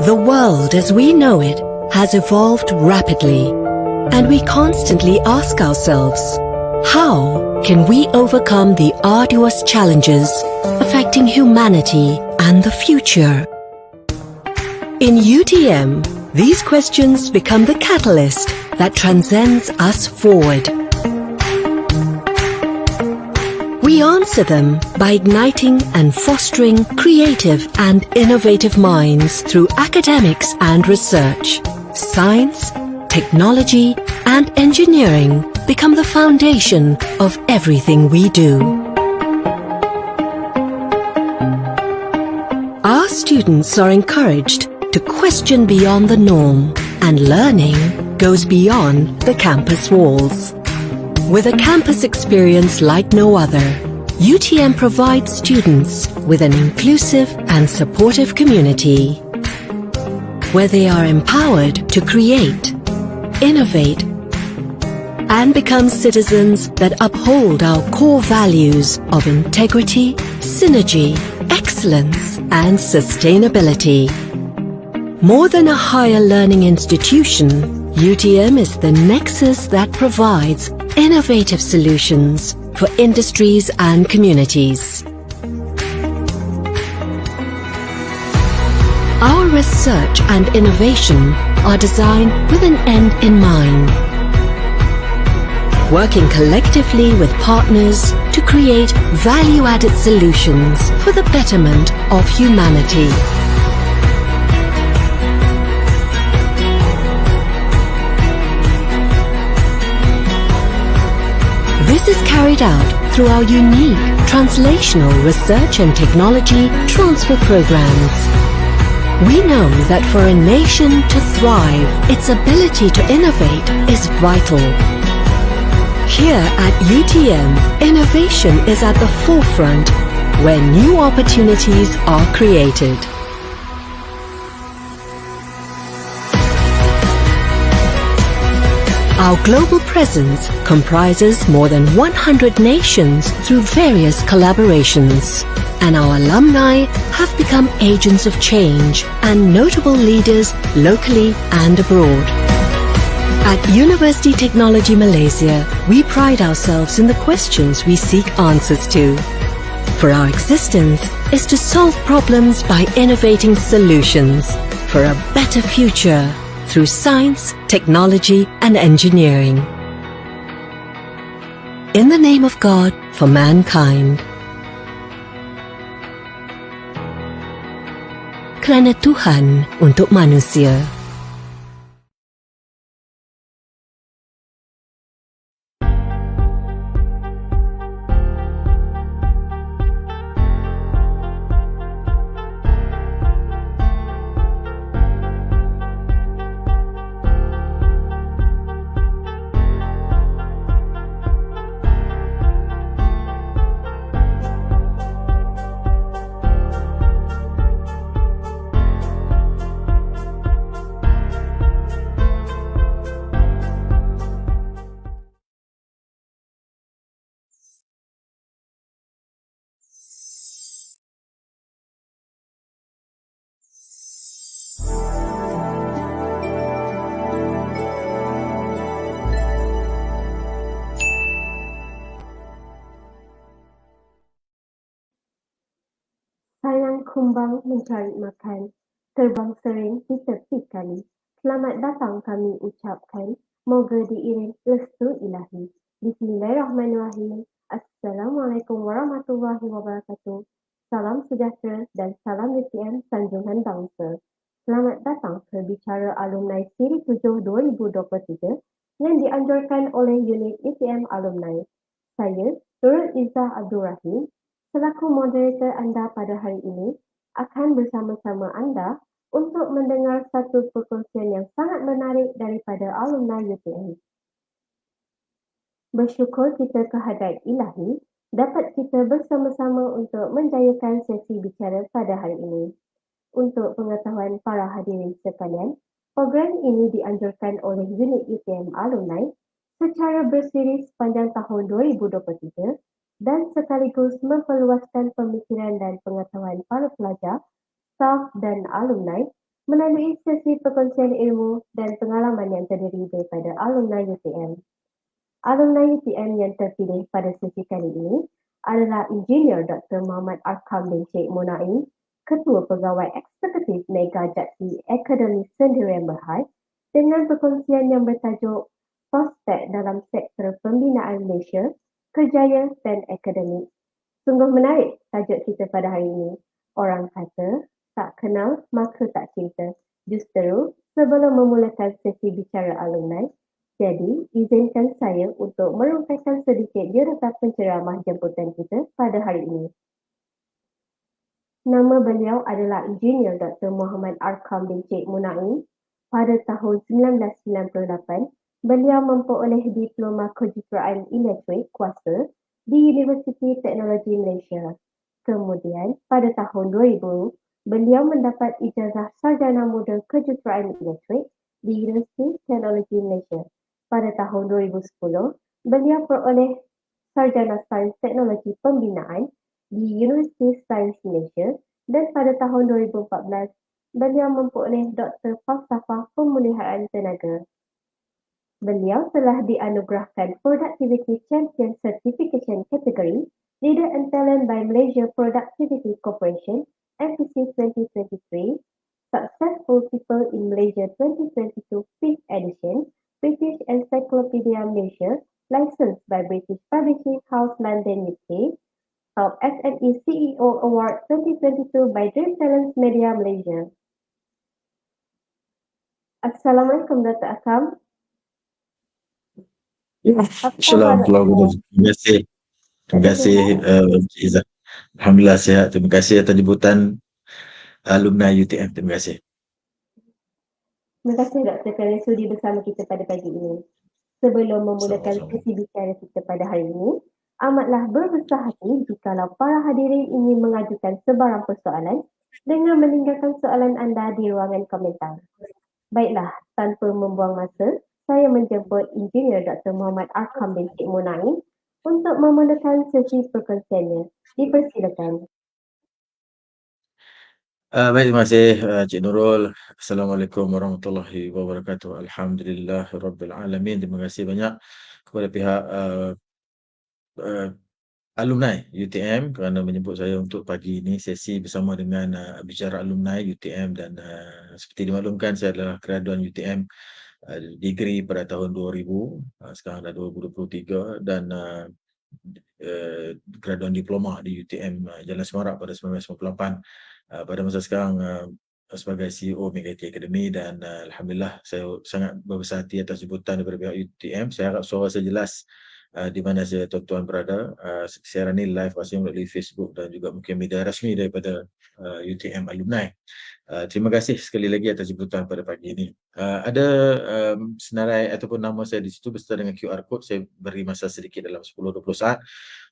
The world as we know it has evolved rapidly, and we constantly ask ourselves, how can we overcome the arduous challenges affecting humanity and the future? In UTM, these questions become the catalyst that transcends us forward. We answer them by igniting and fostering creative and innovative minds through academics and research. Science, technology, and engineering become the foundation of everything we do. Our students are encouraged to question beyond the norm, and learning goes beyond the campus walls. With a campus experience like no other, UTM provides students with an inclusive and supportive community where they are empowered to create, innovate, and become citizens that uphold our core values of integrity, synergy, excellence, and sustainability. More than a higher learning institution, UTM is the nexus that provides innovative solutions for industries and communities. Our research and innovation are designed with an end in mind, working collectively with partners to create value-added solutions for the betterment of humanity. This is carried out through our unique translational research and technology transfer programs. We know that for a nation to thrive, its ability to innovate is vital. Here at UTM, innovation is at the forefront where new opportunities are created. Our global presence comprises more than 100 nations through various collaborations, and our alumni have become agents of change and notable leaders locally and abroad. At University Technology Malaysia, we pride ourselves in the questions we seek answers to. For our existence is to solve problems by innovating solutions for a better future through science, technology, and engineering. In the name of God, for mankind. Kerana Tuhan untuk manusia. Sayang kumbang mencari makan, terbang sering ditepi kali. Selamat datang kami ucapkan, moga diiring restu ilahi. Bismillahirrahmanirrahim. Assalamualaikum warahmatullahi wabarakatuh. Salam sejahtera dan salam UTM Sanjungan Bangsa. Selamat datang ke Bicara Alumni Siri 7 2023 yang dianjurkan oleh unit UTM Alumni. Saya, Nurul Izzah Abdul Rahim, selaku moderator anda pada hari ini, akan bersama-sama anda untuk mendengar satu perkongsian yang sangat menarik daripada alumni UTM. Bersyukur kita kehadrat ilahi dapat kita bersama-sama untuk menjayakan sesi bicara pada hari ini. Untuk pengetahuan para hadirin sekalian, program ini dianjurkan oleh unit UTM Alumni secara bersiri sepanjang tahun 2023 dan sekaligus memperluaskan pemikiran dan pengetahuan para pelajar, staf dan alumni melalui sesi perkongsian ilmu dan pengalaman yang terdiri daripada alumni UTM. Alumni UTM yang terpilih pada sesi kali ini adalah Engineer Dr. Muhammad Arkam bin Sheikh Munaim, Ketua Pegawai Eksekutif Mega Jati Akademi Sendirian Berhad, dengan perkongsian yang bertajuk Prospek dalam Sektor Pembinaan Malaysia, Kerjaya dan Akademik. Sungguh menarik tajuk kita pada hari ini. Orang kata, tak kenal maka tak cinta. Justeru, sebelum memulakan sesi bicara alumni, jadi izinkan saya untuk merumpaikan sedikit jurata penceramah jemputan kita pada hari ini. Nama beliau adalah Engineer Dr. Muhammad Arkam bin Sheikh Munaim. Pada tahun 1998, beliau memperoleh Diploma Kejuruteraan Elektrik Kuasa di Universiti Teknologi Malaysia. Kemudian, pada tahun 2000, beliau mendapat ijazah Sarjana Muda Kejuruteraan Elektrik di Universiti Teknologi Malaysia. Pada tahun 2010, beliau peroleh Sarjana Sains Teknologi Pembinaan di Universiti Sains Malaysia dan pada tahun 2014, beliau memperoleh Doktor Falsafah Pemulihaan Tenaga. Beliau telah dianugerahkan Productivity Champion Certification Category Leader and Talent by Malaysia Productivity Corporation MPC 2023, Successful People in Malaysia 2022 5th edition, British Encyclopedia Malaysia, licensed by British Publishing House London, UK, Top SME CEO Award 2022 by Dream Talents Media Malaysia. Assalamualaikum Dr. Akam. Assalamualaikum. Terima kasih. Terima kasih Encik Izzah. Alhamdulillah sihat. Terima kasih atas jemputan alumni UTM. Terima kasih. Terima kasih Dr. kerana sudi bersama kita pada pagi ini. Sebelum memulakan sesi bicara kita pada hari ini, amatlah berbesar hati jikalau para hadirin ingin mengajukan sebarang persoalan dengan meninggalkan soalan anda di ruangan komentar. Baiklah, tanpa membuang masa, saya menjemput Engineer Dr. Muhammad Arkam bin Sheikh Munaim untuk memulakan sesi perkongsiannya. Dipersilakan. Baik, terima kasih Cik Nurul. Assalamualaikum warahmatullahi wabarakatuh. Alhamdulillah Rabbil Alamin. Terima kasih banyak kepada pihak alumni UTM kerana menjemput saya untuk pagi ini sesi bersama dengan bicara alumni UTM dan seperti dimaklumkan saya adalah graduan UTM degree pada tahun 2000, sekarang dah 2023 dan graduan diploma di UTM Jalan Semarak pada 1998. Pada masa sekarang sebagai CEO Mega IT Academy dan Alhamdulillah saya sangat berbesar hati atas jemputan daripada pihak UTM. Saya harap suara saya jelas di mana saya tuan-tuan berada. Siaran ini live pasti melalui Facebook dan juga mungkin media rasmi daripada UTM alumni. Terima kasih sekali lagi atas jemputan pada pagi ini. Ada senarai ataupun nama saya di situ beserta dengan QR code. Saya beri masa sedikit dalam 10-20 saat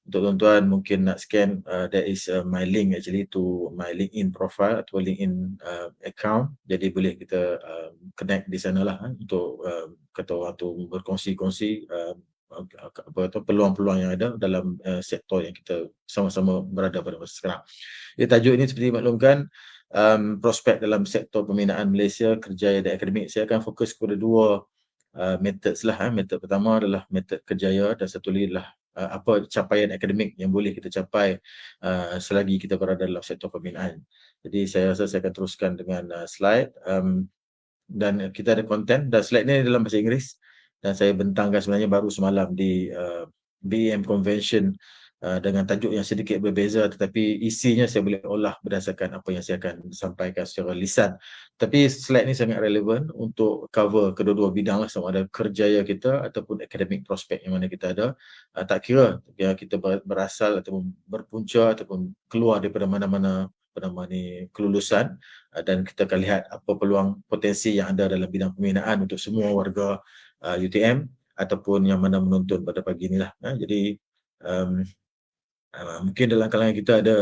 untuk tuan-tuan mungkin nak scan. That is my link actually to my LinkedIn profile atau LinkedIn account. Jadi boleh kita connect di sana lah untuk kata orang tu berkongsi-kongsi peluang-peluang yang ada dalam sektor yang kita sama-sama berada pada masa sekarang. Tajuk ini seperti dimaklumkan, prospek dalam sektor pembinaan Malaysia, kerjaya dan akademik. Saya akan fokus kepada dua metod lah. Metod pertama adalah metod kerjaya dan satu lagi adalah apa capaian akademik yang boleh kita capai selagi kita berada dalam sektor pembinaan. Jadi saya rasa saya akan teruskan dengan slide dan kita ada konten dan slide ni dalam bahasa Inggeris dan saya bentangkan sebenarnya baru semalam di BEM Convention dengan tajuk yang sedikit berbeza tetapi isinya saya boleh olah berdasarkan apa yang saya akan sampaikan secara lisan. Tapi slide ni sangat relevan untuk cover kedua-dua bidang lah, sama ada kerjaya kita ataupun akademik prospek yang mana kita ada. Tak kira kita berasal ataupun berpunca ataupun keluar daripada mana-mana kelulusan dan kita akan lihat apa peluang potensi yang ada dalam bidang pembinaan untuk semua warga UTM ataupun yang mana menonton pada pagi inilah. Jadi mungkin dalam kalangan kita ada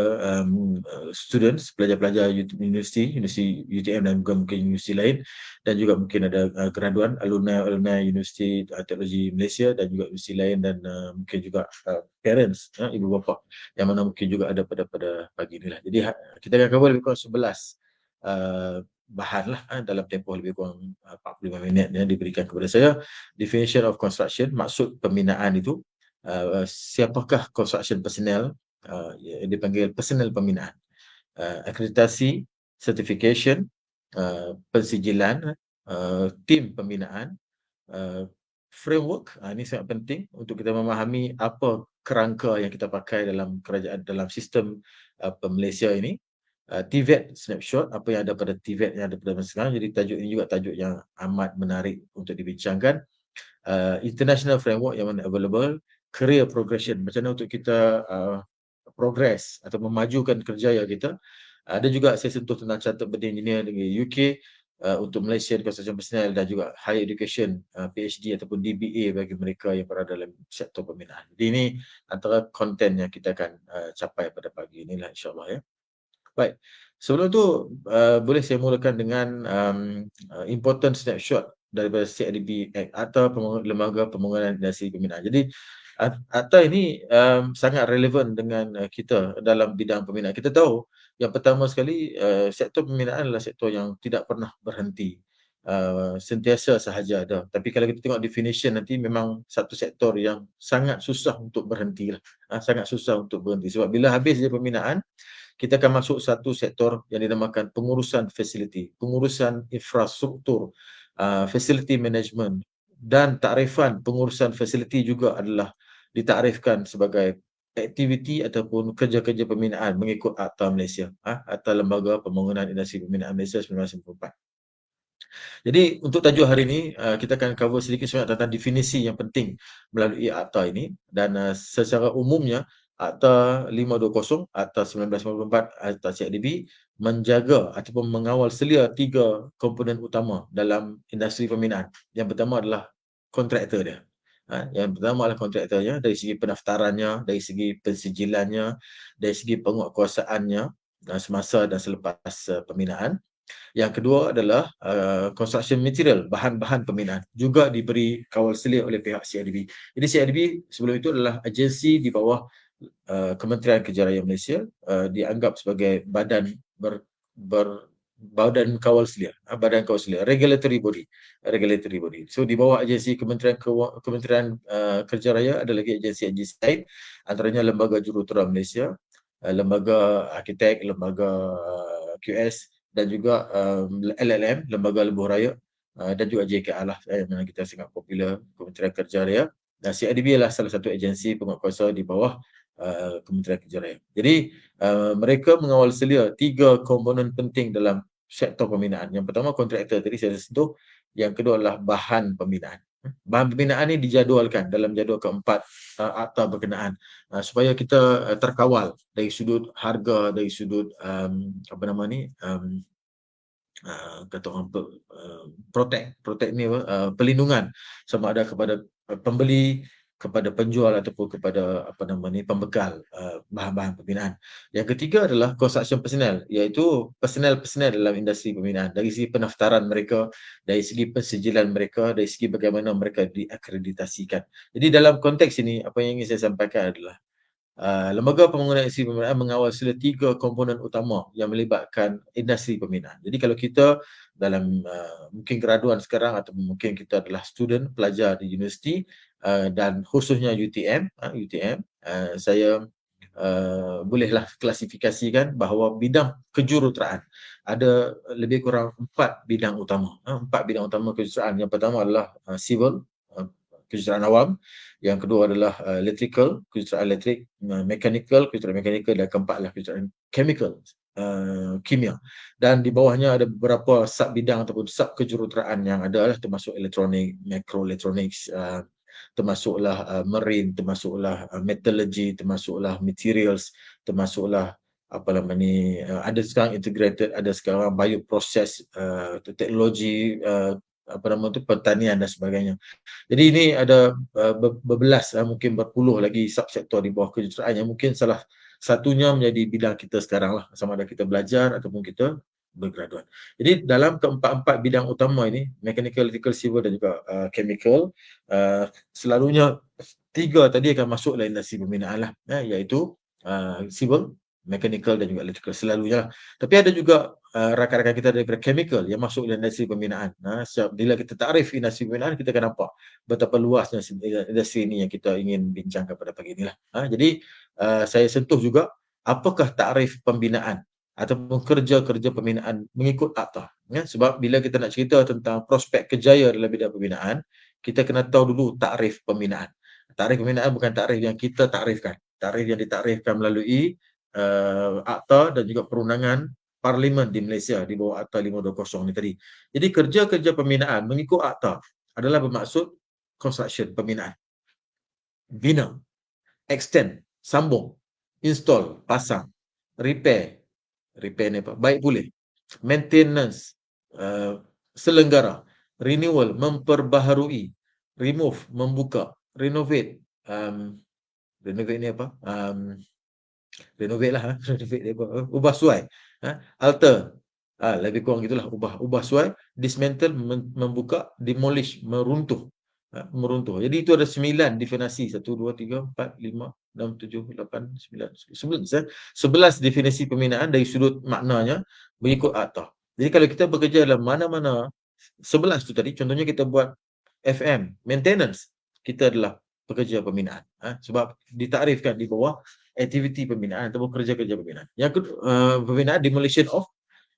students, pelajar-pelajar universiti UTM dan juga mungkin universiti lain dan juga mungkin ada graduan, alumni Universiti Teknologi Malaysia dan juga universiti lain dan mungkin juga parents, ibu bapa yang mana mungkin juga ada pada pagi inilah. Jadi kita akan cover lebih kurang 11 bahan lah dalam tempoh lebih kurang 45 minit yang diberikan kepada saya. Definition of construction, maksud pembinaan itu, siapakah construction personnel, yang dipanggil personel pembinaan, akreditasi, certification, pensijilan, tim pembinaan, framework. Ini sangat penting untuk kita memahami apa kerangka yang kita pakai dalam kerajaan, dalam sistem Malaysia ini. TVET snapshot, apa yang ada pada TVET yang ada pada masa sekarang. Jadi tajuk ini juga tajuk yang amat menarik untuk dibincangkan. International framework yang mana available, career progression, macam mana untuk kita progress atau memajukan kerjaya kita. Ada juga saya sentuh tentang chartered building engineer dengan UK, untuk Malaysian Construction Personnel, dan juga higher education, PhD ataupun DBA bagi mereka yang berada dalam sektor pembinaan. Jadi ini antara konten yang kita akan capai pada pagi inilah, insyaAllah ya. Baik, sebelum tu boleh saya mulakan dengan important snapshot daripada CIDB Act atau Lembaga Pembangunan Industri Pembinaan. Jadi ATA ini sangat relevan dengan kita dalam bidang pembinaan. Kita tahu yang pertama sekali, sektor pembinaan adalah sektor yang tidak pernah berhenti. Sentiasa sahaja ada. Tapi kalau kita tengok definition nanti, memang satu sektor yang sangat susah untuk berhenti lah. Sangat susah untuk berhenti. Sebab bila habis dia pembinaan, kita akan masuk satu sektor yang dinamakan pengurusan fasiliti, pengurusan infrastruktur, facility management, dan takrifan pengurusan fasiliti juga adalah ditarifkan sebagai aktiviti ataupun kerja-kerja pembinaan mengikut Akta Malaysia, Akta Lembaga Pembangunan Industri Pembinaan Malaysia 1994. Jadi untuk tajuk hari ini, kita akan cover sedikit sebanyak tentang definisi yang penting melalui Akta ini, dan secara umumnya Akta 520, Akta 1994, Akta CIDB menjaga ataupun mengawal selia 3 komponen utama dalam industri pembinaan. Yang pertama adalah kontraktor dia. Yang pertama adalah kontraktornya, dari segi pendaftarannya, dari segi pensijilannya, dari segi penguatkuasaannya semasa dan selepas pembinaan. Yang kedua adalah construction material, bahan-bahan pembinaan, juga diberi kawal selia oleh pihak CIDB. Jadi CIDB sebelum itu adalah agensi di bawah Kementerian Kerja Raya Malaysia, dianggap sebagai badan badan kawal selia, regulatory body. So di bawah agensi Kementerian Kerja Raya ada lagi agensi-agensi lain, antaranya Lembaga Jurutera Malaysia, Lembaga Arkitek, Lembaga QS, dan juga LLM, Lembaga Lebuh Raya, dan juga JKR lah, yang kita sangat popular, Kementerian Kerja Raya. Dan CIDB adalah salah satu agensi penguatkuasa di bawah Kementerian Kerja Raya. Jadi mereka mengawal selia 3 komponen penting dalam sektor pembinaan. Yang pertama kontraktor, tadi saya sentuh. Yang kedua adalah bahan pembinaan. Bahan pembinaan ini dijadualkan dalam jadual keempat akta berkenaan, supaya kita terkawal dari sudut harga, dari sudut kata orang protect ni perlindungan, sama ada kepada pembeli, kepada penjual ataupun kepada pembekal bahan-bahan pembinaan. Yang ketiga adalah construction personnel, iaitu personel-personel dalam industri pembinaan, dari segi pendaftaran mereka, dari segi pensijilan mereka, dari segi bagaimana mereka diakreditasikan. Jadi dalam konteks ini, apa yang ingin saya sampaikan adalah Lembaga Pembangunan Industri Pembinaan mengawal sila 3 komponen utama yang melibatkan industri pembinaan. Jadi kalau kita dalam mungkin graduan sekarang, atau mungkin kita adalah student, pelajar di universiti, dan khususnya UTM, saya bolehlah klasifikasikan bahawa bidang kejuruteraan ada lebih kurang 4 bidang utama. 4 bidang utama kejuruteraan. Yang pertama adalah civil, kejuruteraan awam. Yang kedua adalah electrical, kejuruteraan elektrik, mechanical, kejuruteraan mechanical, dan keempat adalah kejuruteraan chemical, kimia. Dan di bawahnya ada beberapa sub bidang ataupun sub kejuruteraan yang ada, termasuk elektronik, microelectronics, termasuklah marine, termasuklah metallurgy, termasuklah materials, termasuklah ada sekarang integrated, ada sekarang bioprocess, teknologi pertanian dan sebagainya. Jadi ini ada berbelas, mungkin berpuluh lagi subsektor di bawah kejuruteraan yang mungkin salah satunya menjadi bidang kita sekarang lah, sama ada kita belajar ataupun kita bergraduan. Jadi dalam keempat-empat bidang utama ini, mechanical, electrical, civil, dan juga chemical, selalunya 3 tadi akan masuk dalam industri pembinaan lah, iaitu civil, mechanical dan juga electrical selalunya lah. Tapi ada juga rakan-rakan kita daripada chemical yang masuk dalam industri pembinaan. Bila kita takrif industri pembinaan, kita akan nampak betapa luasnya industri ini yang kita ingin bincangkan pada pagi inilah. Jadi saya sentuh juga apakah takrif pembinaan ataupun kerja-kerja pembinaan mengikut akta. Sebab bila kita nak cerita tentang prospek kejayaan dalam bidang pembinaan, kita kena tahu dulu takrif pembinaan. Takrif pembinaan bukan takrif yang kita takrifkan. Takrif yang ditakrifkan melalui akta dan juga perundangan Parlimen di Malaysia di bawah Akta 520 ni tadi. Jadi kerja-kerja pembinaan mengikut akta adalah bermaksud construction pembinaan. Bina, extend, sambung, install, pasang, repair ni apa? Baik pulih, maintenance, selenggara, renewal, memperbaharui, remove, membuka, renovate, renovate ni apa? Renovate lah, renovate ni apa? Ubah suai, alter, lebih kurang gitulah, ubah suai, dismantle, membuka, demolish, meruntuh. Jadi itu ada 9 definisi, 1, 2, 3, 4, 5, 6, 7, 8, 9, 11 definisi pembinaan dari sudut maknanya mengikut akta. Jadi kalau kita bekerja dalam mana-mana 11 tu tadi, contohnya kita buat FM, maintenance, kita adalah pekerja pembinaan. Sebab ditakrifkan di bawah aktiviti pembinaan ataupun kerja-kerja pembinaan. Yang kedua, pembinaan demolition of,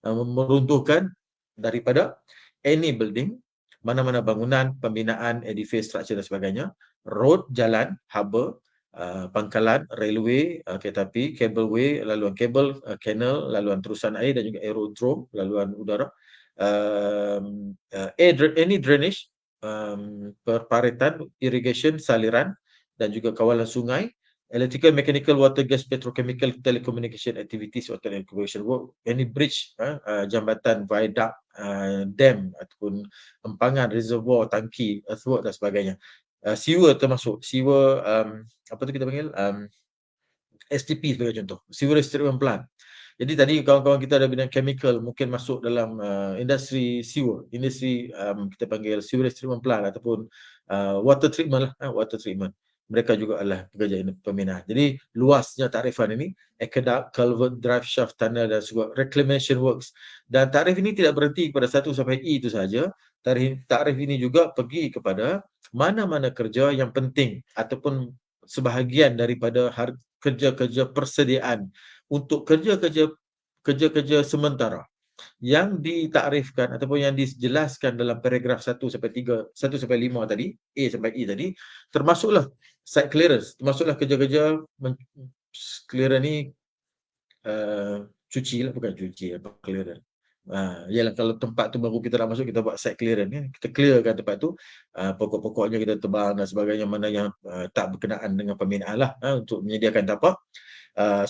meruntuhkan daripada any building, mana-mana bangunan, pembinaan, edifice, structure dan sebagainya, road, jalan, harbour, pangkalan, railway, kereta api, cableway, laluan kabel, canal, laluan terusan air dan juga aerodrome, laluan udara, any drainage, perparitan, irrigation, saliran dan juga kawalan sungai, electrical, mechanical, water, gas, petrochemical, telecommunication activities or telecommunication work, any bridge, jambatan, viaduct, dam ataupun empangan, reservoir, tangki, earthwork dan sebagainya. Sewer termasuk, sewer, apa tu kita panggil, STP sebagai contoh, sewerage treatment plant. Jadi tadi kawan-kawan kita ada bidang chemical mungkin masuk dalam industri sewer, industri kita panggil sewerage treatment plant ataupun water treatment lah, water treatment. Mereka juga adalah pekerja pembinaan. Jadi luasnya takrifan ini, aqueduct, culvert, drive shaft, tunnel dan juga reclamation works. Dan takrif ini tidak berhenti pada 1 sampai E itu saja. Takrif ini juga pergi kepada mana-mana kerja yang penting ataupun sebahagian daripada kerja-kerja persediaan untuk kerja-kerja sementara yang ditakrifkan ataupun yang dijelaskan dalam paragraf 1 sampai 3, 1 sampai 5 tadi, A sampai E tadi, termasuklah site clearance, termasuklah kerja-kerja clearance ni cuci lah, bukan cuci, apa clearance. Yalah, kalau tempat tu baru kita nak masuk, kita buat site clearance ni, kita clearkan tempat tu, pokok-pokoknya kita tebang dan sebagainya, mana yang tak berkenaan dengan pembinaan lah, untuk menyediakan tapak.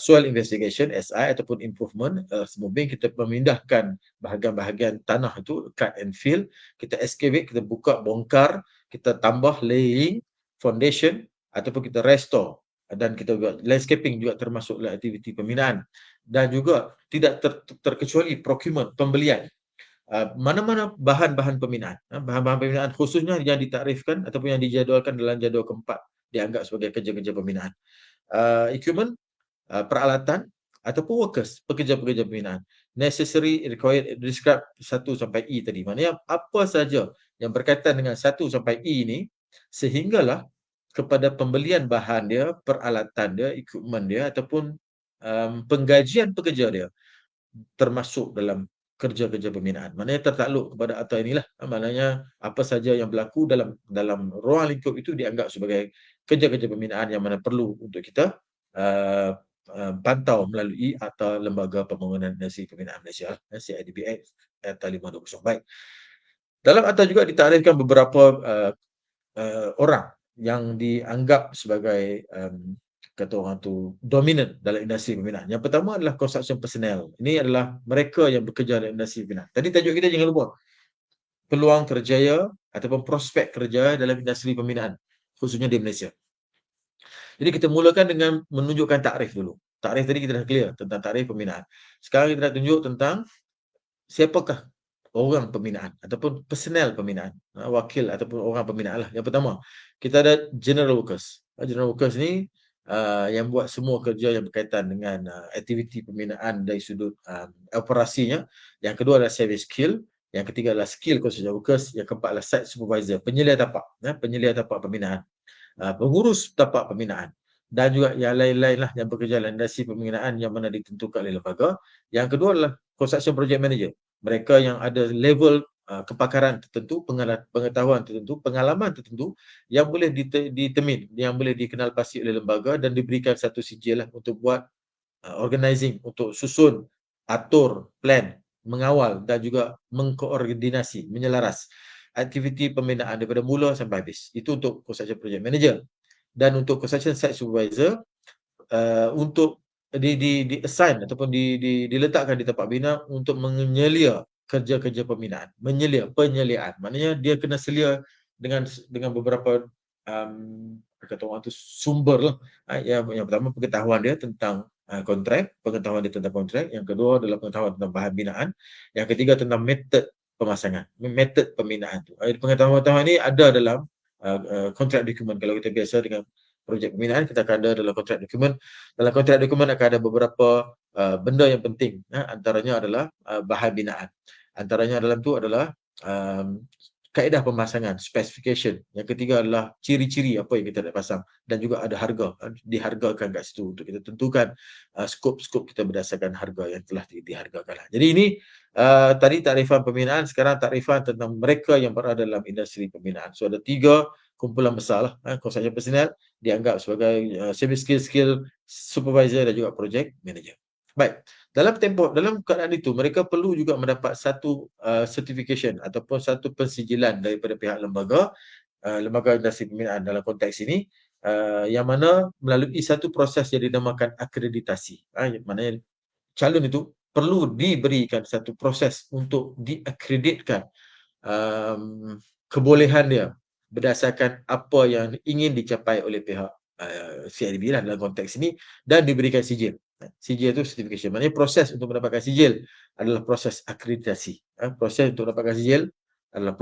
Soil investigation, SI ataupun improvement, moving, kita memindahkan bahagian-bahagian tanah itu, cut and fill, kita excavate, kita buka, bongkar, kita tambah laying, foundation ataupun kita restore, dan kita buat landscaping juga termasuklah aktiviti pembinaan. Dan juga tidak terkecuali procurement, pembelian. Mana-mana bahan-bahan pembinaan, bahan-bahan pembinaan khususnya yang ditakrifkan ataupun yang dijadualkan dalam jadual keempat dianggap sebagai kerja-kerja pembinaan. Equipment, peralatan ataupun workers, pekerja-pekerja pembinaan. Necessary, required, describe 1 sampai E tadi. Maknanya apa saja yang berkaitan dengan 1 sampai E ini, sehinggalah kepada pembelian bahan dia, peralatan dia, equipment dia ataupun penggajian pekerja dia termasuk dalam kerja-kerja pembinaan. Maknanya tertakluk kepada akta inilah. Maknanya apa saja yang berlaku dalam ruang lingkup itu dianggap sebagai kerja-kerja pembinaan yang mana perlu untuk kita pantau melalui Akta Lembaga Pembangunan Industri Pembinaan Malaysia, CIDP Akta 520. Baik. Dalam akta juga ditakrifkan beberapa orang yang dianggap sebagai kata orang tu dominant dalam industri pembinaan. Yang pertama adalah construction personnel. Ini adalah mereka yang bekerja dalam industri pembinaan. Tadi tajuk kita jangan lupa peluang kerjaya ataupun prospek kerja dalam industri pembinaan, khususnya di Malaysia. Jadi kita mulakan dengan menunjukkan takrif dulu. Takrif tadi kita dah clear tentang takrif pembinaan. Sekarang kita nak tunjuk tentang siapakah orang pembinaan ataupun personel pembinaan, wakil ataupun orang pembinaan lah. Yang pertama, kita ada general workers. General workers ni yang buat semua kerja yang berkaitan dengan aktiviti pembinaan dari sudut operasinya. Yang kedua adalah service skill. Yang ketiga adalah skill consultant workers. Yang keempat adalah site supervisor, penyelia tapak, penyelia tapak pembinaan, pengurus tapak pembinaan, dan juga yang lain-lain lah yang bekerja dalam industri pembinaan yang mana ditentukan oleh lembaga. Yang kedua adalah construction project manager. Mereka yang ada level kepakaran tertentu, pengetahuan tertentu, pengalaman tertentu yang boleh ditemin, yang boleh dikenal pasti oleh lembaga dan diberikan satu sijil lah untuk buat organizing, untuk susun, atur, plan, mengawal dan juga mengkoordinasi, menyelaras aktiviti pembinaan daripada mula sampai habis. Itu untuk construction project manager. Dan untuk construction site supervisor, untuk di assign ataupun diletakkan di tempat bina untuk menyelia kerja-kerja pembinaan. Penyeliaan. Maknanya dia kena selia dengan beberapa kata orang tu sumber lah. Yang pertama pengetahuan dia tentang kontrak, pengetahuan dia tentang kontrak. Yang kedua adalah pengetahuan tentang bahan binaan. Yang ketiga tentang metod pemasangan, metod pembinaan tu. Pengetahuan-pengetahuan ni ada dalam kontrak dokumen. Kalau kita biasa dengan projek pembinaan, kita akan ada dalam kontrak dokumen. Dalam kontrak dokumen akan ada beberapa benda yang penting. Antaranya adalah bahan binaan. Antaranya dalam tu adalah kaedah pemasangan, specification. Yang ketiga adalah ciri-ciri apa yang kita nak pasang dan juga ada harga, dihargakan kat situ untuk kita tentukan skop-skop kita berdasarkan harga yang telah dihargakan. Jadi ini tadi takrifan pembinaan, sekarang takrifan tentang mereka yang berada dalam industri pembinaan. So ada 3 kumpulan besar lah. Construction personnel dianggap sebagai service skill supervisor dan juga project manager. Baik, dalam keadaan itu mereka perlu juga mendapat satu certification ataupun satu pensijilan daripada pihak lembaga industri pembinaan dalam konteks ini, yang mana melalui satu proses yang dinamakan akreditasi. Maknanya calon itu perlu diberikan satu proses untuk diakreditkan kebolehan dia berdasarkan apa yang ingin dicapai oleh pihak CIDB lah dalam konteks ini, dan diberikan sijil. Sijil itu certification. Maknanya proses untuk mendapatkan sijil adalah proses akreditasi. Proses untuk mendapatkan sijil adalah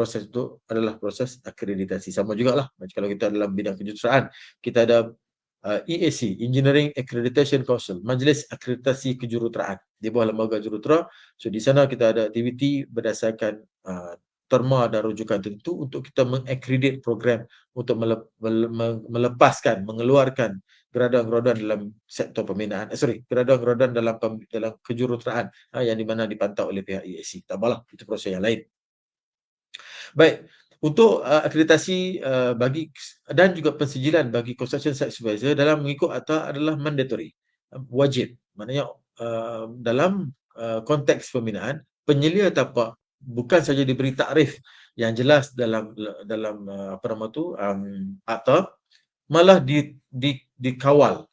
proses akreditasi. Sama jugalah kalau kita dalam bidang kejuruteraan, kita ada EAC, Engineering Accreditation Council, Majlis Akreditasi Kejuruteraan di bawah lembaga jurutera. So di sana kita ada aktiviti berdasarkan terma dan rujukan tertentu untuk kita mengakredit program untuk melepaskan, mengeluarkan graduan-graduan dalam sektor pembinaan, graduan-graduan dalam kejuruteraan yang di mana dipantau oleh pihak EAC. Tak apalah, itu proses yang lain. Baik, untuk akreditasi bagi dan juga pensijilan bagi construction site supervisor dalam mengikut akta adalah mandatory, wajib. Maknanya dalam konteks pembinaan, penyelia tapak bukan saja diberi takrif yang jelas dalam akta, malah dikawal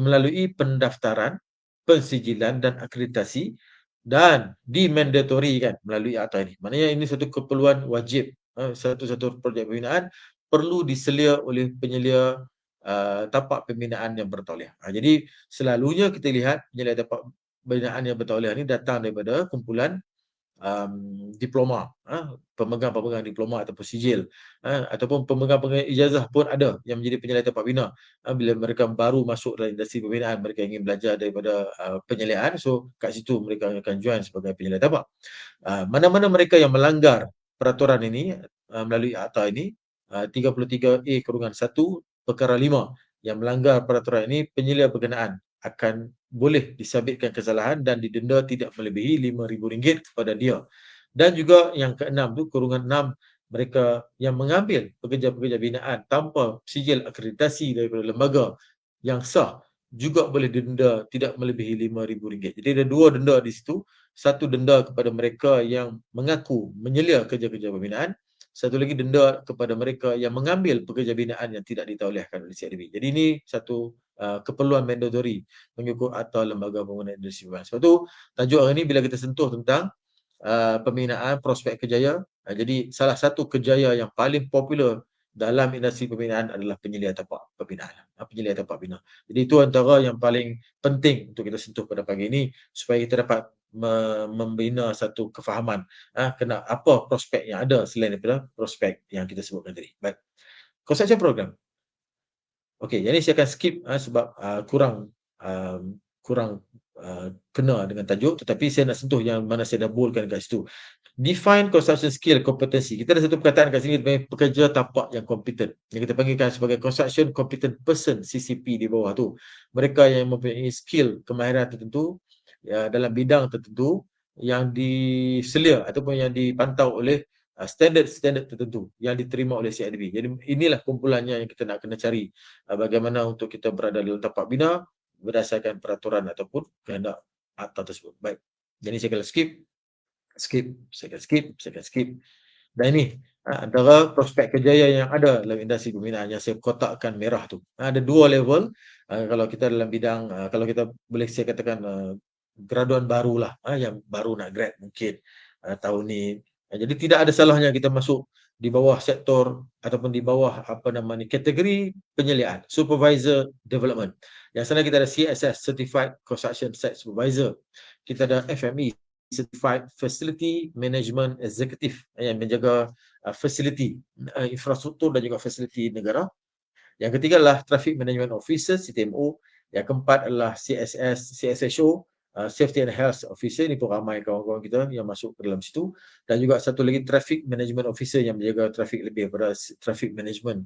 melalui pendaftaran, pensijilan dan akreditasi dan dimandatorikan melalui akta ini. Maknanya ini satu keperluan wajib. Satu-satu projek pembinaan perlu diselia oleh penyelia tapak pembinaan yang bertauliah. Jadi selalunya kita lihat penyelia tapak pembinaan yang bertauliah ini datang daripada kumpulan diploma, pemegang-pemegang diploma ataupun sijil, ataupun pemegang-pemegang ijazah pun ada yang menjadi penyelia tapak bina. Bila mereka baru masuk dalam industri pembinaan, mereka ingin belajar daripada penyeliaan, so kat situ mereka akan join sebagai penyelia tapak. Mana-mana mereka yang melanggar peraturan ini melalui akta ini, 33A/1 perkara 5 yang melanggar peraturan ini, penyelia berkenaan akan boleh disabitkan kesalahan dan didenda tidak melebihi RM5,000 kepada dia. Dan juga yang ke-6 tu, kurungan 6, mereka yang mengambil pekerja-pekerja binaan tanpa sijil akreditasi daripada lembaga yang sah juga boleh didenda tidak melebihi RM5,000. Jadi ada 2 denda di situ. Satu denda kepada mereka yang mengaku menyelia kerja-kerja pembinaan, satu lagi denda kepada mereka yang mengambil pekerja binaan yang tidak ditauliahkan oleh CIDB. Jadi ini satu keperluan mandatory mengikut akta lembaga pembangunan industri pembinaan. Sebab tu tajuk hari ini bila kita sentuh tentang pembinaan prospek kerjaya, jadi salah satu kerjaya yang paling popular dalam industri pembinaan adalah penyelia tapak pembinaan, penyelia tapak bina. Jadi itu antara yang paling penting untuk kita sentuh pada pagi ini supaya kita dapat membina satu kefahaman apa prospek yang ada selain daripada prospek yang kita sebutkan tadi. Baik. Construction program. Okey, jadi saya akan skip sebab kurang kena dengan tajuk, tetapi saya nak sentuh yang mana saya dah boldkan kat situ. Define construction skill kompetensi. Kita ada satu perkataan kat sini sebagai pekerja tapak yang kompeten. Yang kita panggilkan sebagai construction competent person, CCP di bawah tu. Mereka yang mempunyai skill, kemahiran tertentu dalam bidang tertentu yang diselia ataupun yang dipantau oleh standard-standard tertentu yang diterima oleh CIDB. Jadi inilah kumpulannya yang kita nak kena cari bagaimana untuk kita berada dalam tapak bina berdasarkan peraturan ataupun kehendak akta tersebut. Baik. Jadi saya akan skip. Dan ini antara prospek kerjaya yang ada dalam industri pembinaan yang saya kotakkan merah tu. Ada dua level. Kalau kita dalam bidang, kalau kita boleh saya katakan graduan barulah, yang baru nak grad mungkin tahun ni. Jadi tidak ada salahnya kita masuk di bawah sektor ataupun di bawah kategori penyeliaan, supervisor development. Yang sana kita ada CSS, Certified Construction Site Supervisor. Kita ada FME, Certified Facility Management Executive, yang menjaga facility, infrastruktur dan juga facility negara. Yang ketiga adalah Traffic Management Officer, CTMO. Yang keempat adalah CSSO, Safety and Health Officer. Ini pun ramai kawan-kawan kita yang masuk ke dalam situ. Dan juga satu lagi Traffic Management Officer yang menjaga traffic lebih pada traffic management.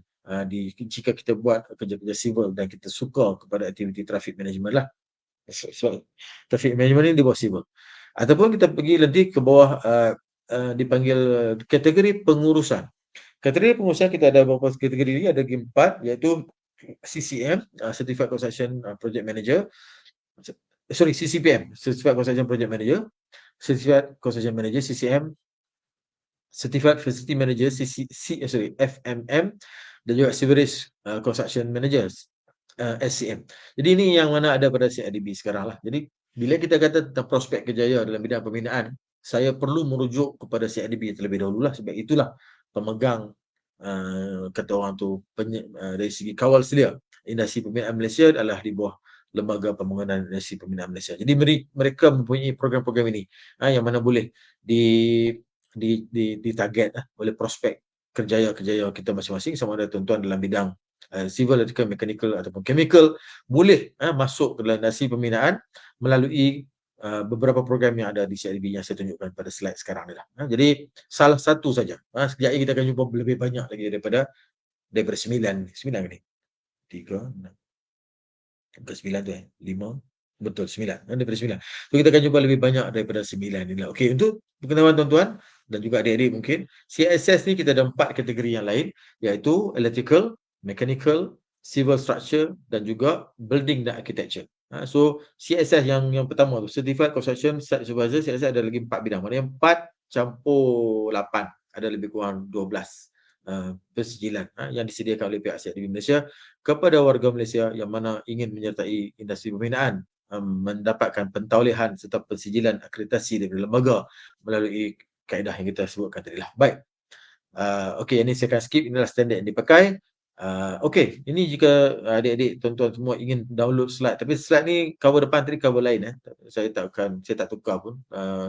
Jika kita buat kerja-kerja civil dan kita suka kepada aktiviti traffic management lah. So, traffic management ini di bawah civil. Ataupun kita pergi nanti ke bawah dipanggil kategori pengurusan. Kategori pengurusan kita ada beberapa kategori ni, ada 4 iaitu CCM, Certified Construction Project Manager. CCPM, Certified Construction Project Manager, Certified Construction Manager, CCM, Certified Facility Manager, FMM, dan juga Sewerage Construction Managers, SCM. Jadi ini yang mana ada pada CIDB sekarang lah. Jadi bila kita kata tentang prospek kerjaya dalam bidang pembinaan, saya perlu merujuk kepada CIDB terlebih dahulu lah, sebab itulah pemegang kata orang tu dari segi kawal selia industri pembinaan Malaysia adalah di bawah Lembaga Pembangunan Industri Pembinaan Malaysia. Jadi mereka mempunyai program-program ini yang mana boleh ditarget oleh prospek kerjaya-kerjaya kita masing-masing, sama ada tuan-tuan dalam bidang civil, electrical, mechanical ataupun chemical, boleh masuk ke dalam industri pembinaan melalui beberapa program yang ada di CIDB yang saya tunjukkan pada slide sekarang ni lah. Jadi salah satu saja. Sekejap lagi kita akan jumpa lebih banyak lagi daripada 9 ni. 3, 6. Bukan 9 tu 5. Betul, 9. Daripada 9. So, kita akan jumpa lebih banyak daripada 9 ni lah. Okey, untuk pengetahuan tuan-tuan dan juga adik-adik mungkin, CSS ni kita ada 4 kategori yang lain, iaitu electrical, mechanical, civil structure dan juga building dan architecture. So, CSS yang pertama tu, Certified Construction Site Supervisor, CSS ada lagi 4 bidang. Maknanya 4 campur 8. Ada lebih kurang 12 persijilan yang disediakan oleh pihak CIDB Malaysia kepada warga Malaysia yang mana ingin menyertai industri pembinaan, mendapatkan pentaulihan serta persijilan akreditasi dari lembaga melalui kaedah yang kita sebutkan tadi lah. Baik. Okey, ini saya akan skip. Inilah standard yang dipakai. Okey, ini jika adik-adik tuan-tuan semua ingin download slide, tapi slide ni cover depan tadi cover lain saya tak tukar pun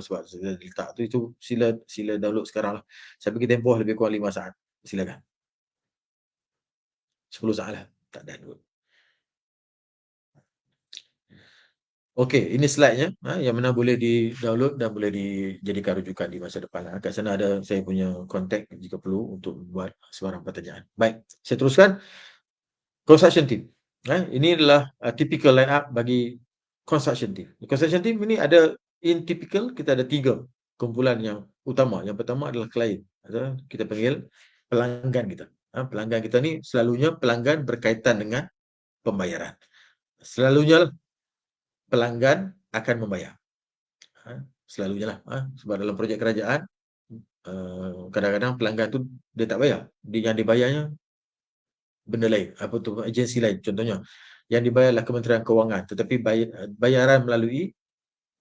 sebab saya letak tu, itu sila download sekarang lah. Saya bagi tempoh lebih kurang 5 saat. Silakan. 10 saat lah. Tak ada dulu. Okey, ini slide-nya yang mana boleh di-download dan boleh dijadikan rujukan di masa depan. Kat sana ada saya punya kontak jika perlu untuk buat sebarang pertanyaan. Baik, saya teruskan. Construction team. Ini adalah typical line up bagi construction team. Construction team ini ada in typical, kita ada 3 kumpulan yang utama. Yang pertama adalah klien. Kita panggil pelanggan kita. Pelanggan kita ni selalunya pelanggan berkaitan dengan pembayaran. Selalunya pelanggan akan membayar. Selalunya lah. Sebab dalam projek kerajaan, kadang-kadang pelanggan tu dia tak bayar. Yang dibayarnya benda lain. Apa tu? Agensi lain. Contohnya, yang dibayarlah Kementerian Kewangan. Tetapi bayaran melalui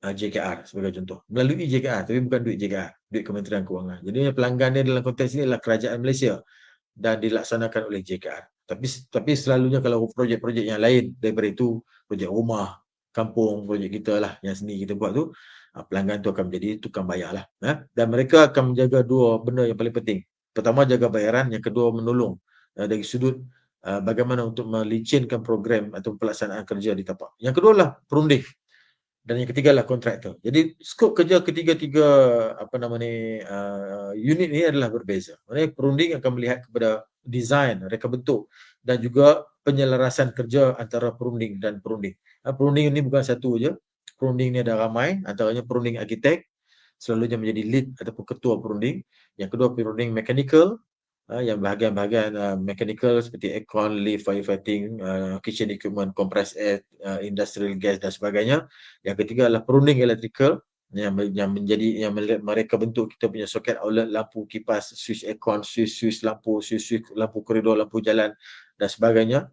JKR sebagai contoh. Melalui JKR, tapi bukan duit JKR. Duit Kementerian Kewangan. Jadi pelanggan dia dalam konteks ini adalah Kerajaan Malaysia dan dilaksanakan oleh JKR. Tapi selalunya kalau projek-projek yang lain daripada itu, projek rumah, kampung, projek kita lah yang sendiri kita buat tu, pelanggan tu akan menjadi tukang bayar lah. Dan mereka akan menjaga 2 benda yang paling penting. Pertama, jaga bayaran. Yang kedua, menolong dari sudut bagaimana untuk melicinkan program atau pelaksanaan kerja di tapak. Yang kedua lah perunding. Dan yang ketiga lah kontraktor. Jadi skop kerja ketiga-tiga unit ni adalah berbeza. Maksudnya perunding akan melihat kepada desain, reka bentuk dan juga penyelarasan kerja antara perunding dan perunding. Perunding ni bukan satu je. Perunding ni ada ramai, antaranya perunding arkitek, selalunya menjadi lead ataupun ketua perunding. Yang kedua perunding mechanical, yang bahagian-bahagian mechanical seperti aircon, lift, firefighting, kitchen equipment, compressed air, industrial gas dan sebagainya. Yang ketiga adalah perunding electrical yang mereka bentuk kita punya soket outlet, lampu kipas, switch aircon, switch lampu, switch lampu koridor, lampu jalan dan sebagainya,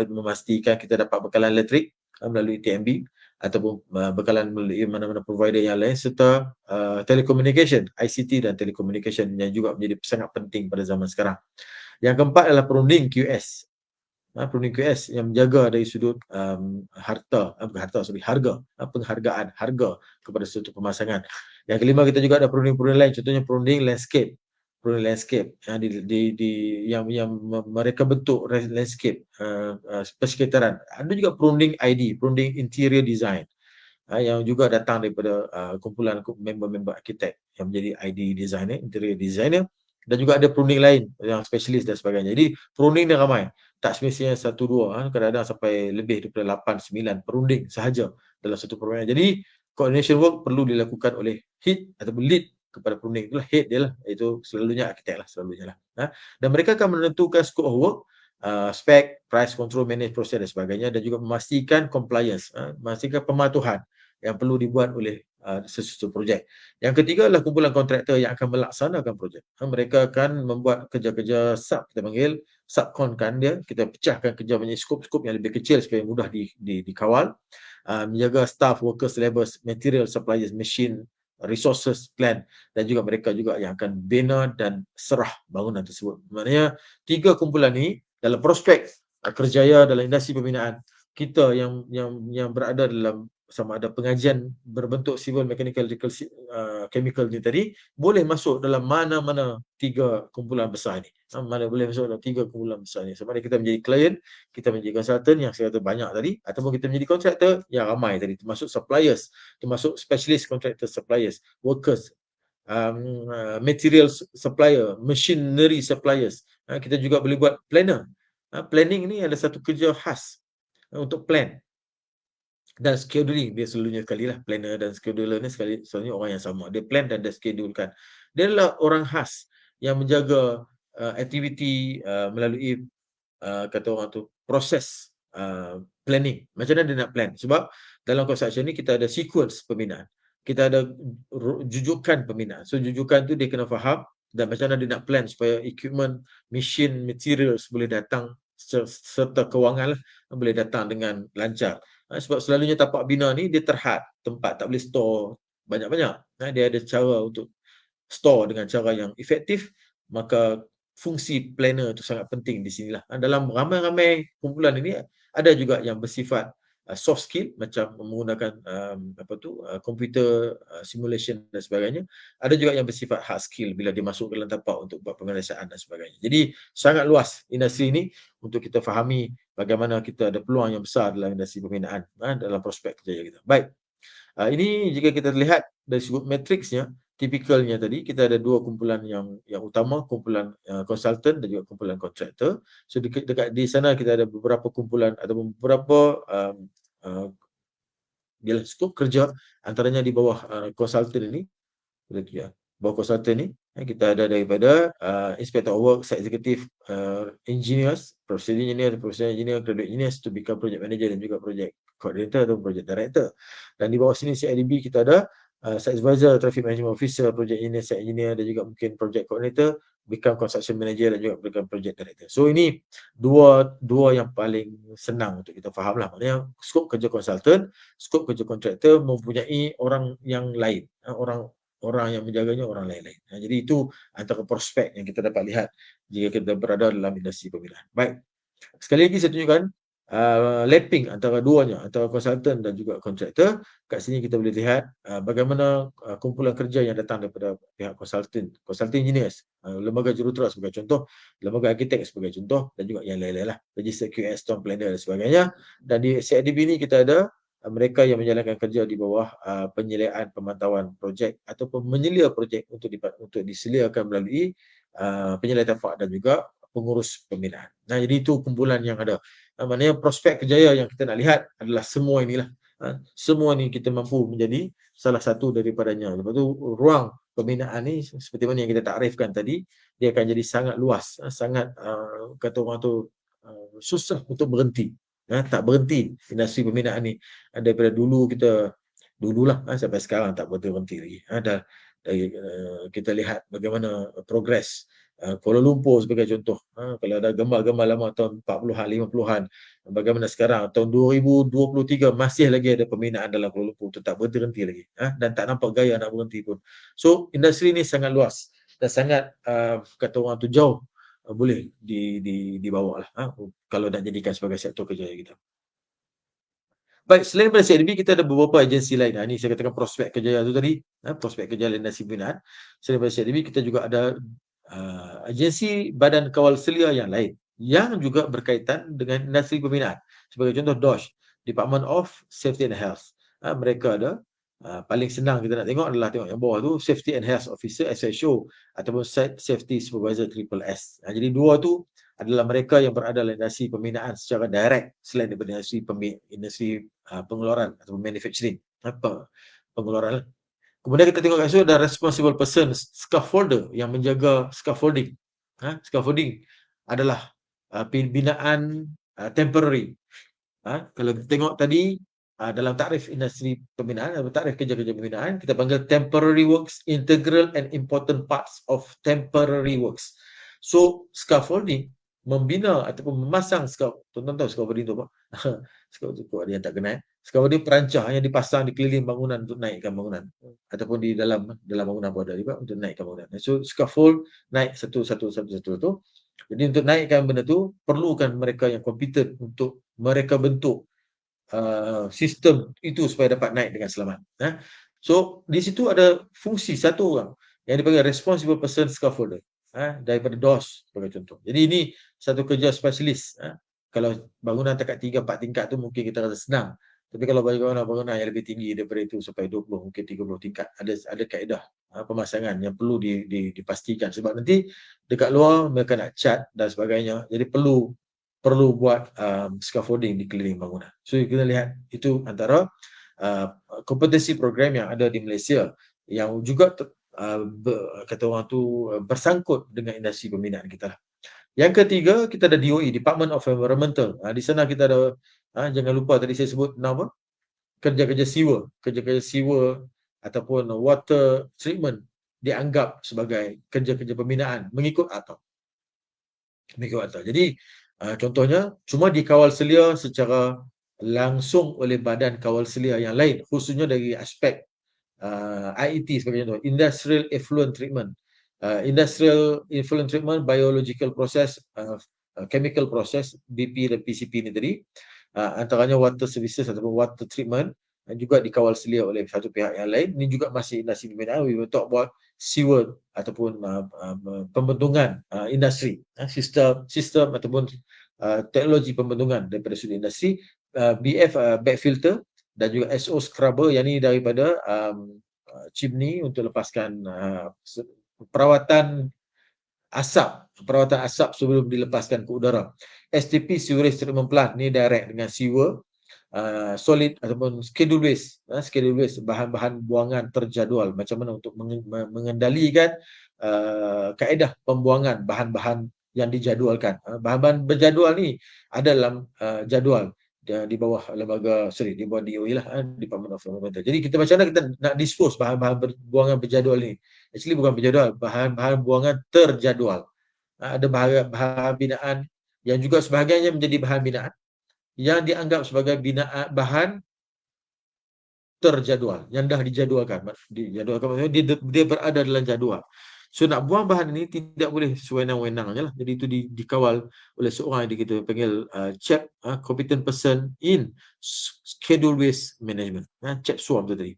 memastikan kita dapat bekalan elektrik melalui TMB ataupun bekalan melalui mana-mana provider yang lain, serta telecommunication, ICT dan telecommunication yang juga menjadi sangat penting pada zaman sekarang. Yang keempat adalah perunding QS. Perunding QS yang menjaga dari sudut penghargaan harga kepada suatu pemasangan. Yang kelima kita juga ada perunding-perunding lain, contohnya perunding landscape. Perunding landscape yang mereka bentuk landscape persekitaran. Ada juga perunding ID, perunding interior design, yang juga datang daripada kumpulan member-member arkitek yang menjadi ID designer, interior designer, dan juga ada perunding lain yang spesialis dan sebagainya. Jadi perunding ni ramai, tak semestinya satu dua, kadang-kadang sampai lebih daripada 8-9 perunding sahaja dalam satu perundingan. Jadi coordination work perlu dilakukan oleh head ataupun lead kepada perunding. Itulah head dia lah, iaitu selalunya arkitek lah, selalunya lah. Dan mereka akan menentukan scope of work, spec, price control, manage proses dan sebagainya, dan juga memastikan compliance, memastikan pematuhan yang perlu dibuat oleh sesuatu projek. Yang ketiga adalah kumpulan kontraktor yang akan melaksanakan projek. Mereka akan membuat kerja-kerja sub, kita panggil subconkan dia, kita pecahkan kerja menjadi skop-skop yang lebih kecil supaya mudah dikawal, menjaga staff, workers, labor, material, suppliers, machine, resources, plan, dan juga mereka juga yang akan bina dan serah bangunan tersebut. Maknanya tiga kumpulan ni dalam prospek kerjaya dalam industri pembinaan kita yang berada dalam sama ada pengajian berbentuk civil, mechanical, electrical, chemical ni tadi, boleh masuk dalam mana-mana tiga kumpulan besar ni. Mana boleh masuk dalam tiga kumpulan besar ni. Sama ada kita menjadi klien, kita menjadi consultant yang saya kata banyak tadi, ataupun kita menjadi kontraktor yang ramai tadi, termasuk suppliers, termasuk specialist contractor suppliers, workers, material supplier, machinery suppliers. Kita juga boleh buat planner. Planning ni ada satu kerja khas untuk plan dan scheduling. Dia selalunya sekali lah, planner dan scheduler ni selalunya orang yang sama. Dia plan dan dia schedulekan. Dia adalah orang khas yang menjaga aktiviti melalui kata orang tu proses planning. Macam mana dia nak plan? Sebab dalam construction ni kita ada sequence pembinaan, kita ada jujukan pembinaan. So jujukan tu dia kena faham dan macam mana dia nak plan supaya equipment, machine, materials boleh datang serta kewangan lah, boleh datang dengan lancar. Sebab selalunya tapak bina ni dia terhad tempat, tak boleh store banyak-banyak. Dia ada cara untuk store dengan cara yang efektif, maka fungsi planner tu sangat penting di sinilah. Dalam ramai-ramai kumpulan ini ada juga yang bersifat soft skill, macam menggunakan computer simulation dan sebagainya. Ada juga yang bersifat hard skill bila dia masuk dalam tapak untuk buat pengeresaan dan sebagainya. Jadi sangat luas industri ini untuk kita fahami bagaimana kita ada peluang yang besar dalam industri pembinaan dalam prospek kerjaya kita. Baik. Ini jika kita lihat dari sudut matriksnya, tipikalnya tadi kita ada dua kumpulan yang utama, kumpulan konsultan dan juga kumpulan kontraktor. So dekat di sana kita ada beberapa kumpulan atau beberapa skop kerja, antaranya di bawah konsultan ini, bawah konsultan ni kita ada daripada inspector of work, site executive, engineers, professional engineer, graduate engineers to become project manager dan juga project coordinator atau project director. Dan di bawah sini CIDB kita ada site supervisor, traffic management officer, project engineer, site engineer dan juga mungkin project coordinator, become construction manager dan juga become project director. So ini dua yang paling senang untuk kita faham lah. Maknanya skop kerja konsultan, skop kerja kontraktor mempunyai orang yang lain, orang yang menjaganya orang lain-lain. Jadi itu antara prospek yang kita dapat lihat jika kita berada dalam industri pembinaan. Baik. Sekali lagi saya tunjukkan lapping antara duanya, antara konsultan dan juga kontraktor. Kat sini kita boleh lihat bagaimana kumpulan kerja yang datang daripada pihak consulting engineers, lembaga jurutera sebagai contoh, lembaga arkitek sebagai contoh, dan juga yang lain-lain lah, register QS, town planner dan sebagainya. Dan di CIDB ni kita ada mereka yang menjalankan kerja di bawah penyeliaan pemantauan projek ataupun menyelia projek untuk diseliakan melalui penyeliaan tapak dan juga pengurus pembinaan. Nah, jadi itu kumpulan yang ada. Maknanya prospek kejayaan yang kita nak lihat adalah semua inilah. Semua ni kita mampu menjadi salah satu daripadanya. Lepas tu ruang pembinaan ni seperti mana yang kita takrifkan tadi, dia akan jadi sangat luas, sangat kata orang tu susah untuk berhenti. Tak berhenti industri pembinaan ni. Daripada dululah sampai sekarang tak berhenti lagi. Kita lihat bagaimana progres Kuala Lumpur sebagai contoh. Kalau ada gembar-gembar lama tahun 40-an, 50-an, bagaimana sekarang tahun 2023 masih lagi ada pembinaan dalam Kuala Lumpur, tu tak berhenti lagi. Dan tak nampak gaya nak berhenti pun. So industri ni sangat luas dan sangat kata orang tu jauh boleh dibawa lah kalau nak jadikan sebagai sektor kerjaya kita. Baik, selain daripada CIDB, kita ada beberapa agensi lain. Ini saya katakan prospek kejayaan tu tadi, prospek kejayaan industri pembinaan. Selain daripada CIDB, kita juga ada agensi badan kawal selia yang lain yang juga berkaitan dengan industri pembinaan. Sebagai contoh DOSH, Department of Safety and Health. Mereka ada paling senang kita nak tengok adalah tengok yang bawah tu, Safety and Health Officer SHO ataupun Site Safety Supervisor SSS. Jadi dua tu adalah mereka yang berada dalam industri pembinaan secara direct selain daripada industri pengeluaran atau manufacturing. Pengeluaran. Kemudian kita tengok kat situ ada responsible person, scaffolder yang menjaga scaffolding. Scaffolding adalah binaan temporary. Kalau kita tengok tadi dalam takrif industri pembinaan atau takrif kerja-kerja pembinaan, kita panggil temporary works, integral and important parts of temporary works. So scaffolding membina ataupun memasang tuan-tuan tahu scaffolding tu apa? Scaffolding tu ada yang tak kenal. Scaffolding perancah yang dipasang di keliling bangunan untuk naikkan bangunan ataupun di dalam bangunan pun ada juga untuk naikkan bangunan. So scaffold naik satu tu. Jadi untuk naikkan benda tu perlukan mereka yang kompetent untuk mereka bentuk sistem itu supaya dapat naik dengan selamat. So di situ ada fungsi satu orang yang dipanggil responsible person scaffolder. Daripada DOS sebagai contoh. Jadi ini satu kerja spesialis. Kalau bangunan dekat 3-4 tingkat tu mungkin kita rasa senang. Tapi kalau bangunan yang lebih tinggi daripada itu sampai 20, mungkin 30 tingkat, ada kaedah pemasangan yang perlu dipastikan. Sebab nanti dekat luar mereka nak cat dan sebagainya. Jadi perlu buat scaffolding di keliling bangunan. So kita lihat itu antara kompetensi program yang ada di Malaysia yang juga kata orang tu bersangkut dengan industri pembinaan kita. Yang ketiga, kita ada DOE, Department of Environmental. Di sana kita ada, jangan lupa tadi saya sebut nama, kerja-kerja sewer ataupun water treatment dianggap sebagai kerja-kerja pembinaan mengikut akta. Jadi contohnya cuma dikawal selia secara langsung oleh badan kawal selia yang lain, khususnya dari aspek IET sebagai contoh, Industrial Effluent Treatment. Industrial Effluent Treatment, Biological Process, Chemical Process, BP dan PCP ni tadi, antaranya Water Services ataupun Water Treatment, juga dikawal selia oleh satu pihak yang lain. Ini juga masih industri pembinaan. We will talk about sewer ataupun pembentungan industri, sistem ataupun teknologi pembentungan daripada sudut industri, BF bag filter dan juga SO scrubber, yang ini daripada chimney untuk lepaskan perawatan asap sebelum dilepaskan ke udara. STP Sewerage Treatment Plant ni direct dengan sewer, solid ataupun schedule waste, bahan-bahan buangan terjadual. Macam mana untuk mengendalikan kaedah pembuangan bahan-bahan yang dijadualkan. Bahan-bahan berjadual ni ada dalam jadual di bawah di bawah DOE lah, Department of Environmental. Jadi kita macam mana kita nak dispose bahan-bahan buangan berjadual ni? Actually bukan berjadual, bahan-bahan buangan terjadual. Ada bahan binaan yang juga sebahagiannya menjadi bahan binaan yang dianggap sebagai bahan terjadual, yang dah dijadualkan. Maksudnya dia berada dalam jadual. So nak buang bahan ini tidak boleh sewenang-wenang je lah. Jadi itu dikawal oleh seorang yang kita panggil CHEP, Competent Person in Schedule Waste Management, CHEP SWAM tu tadi.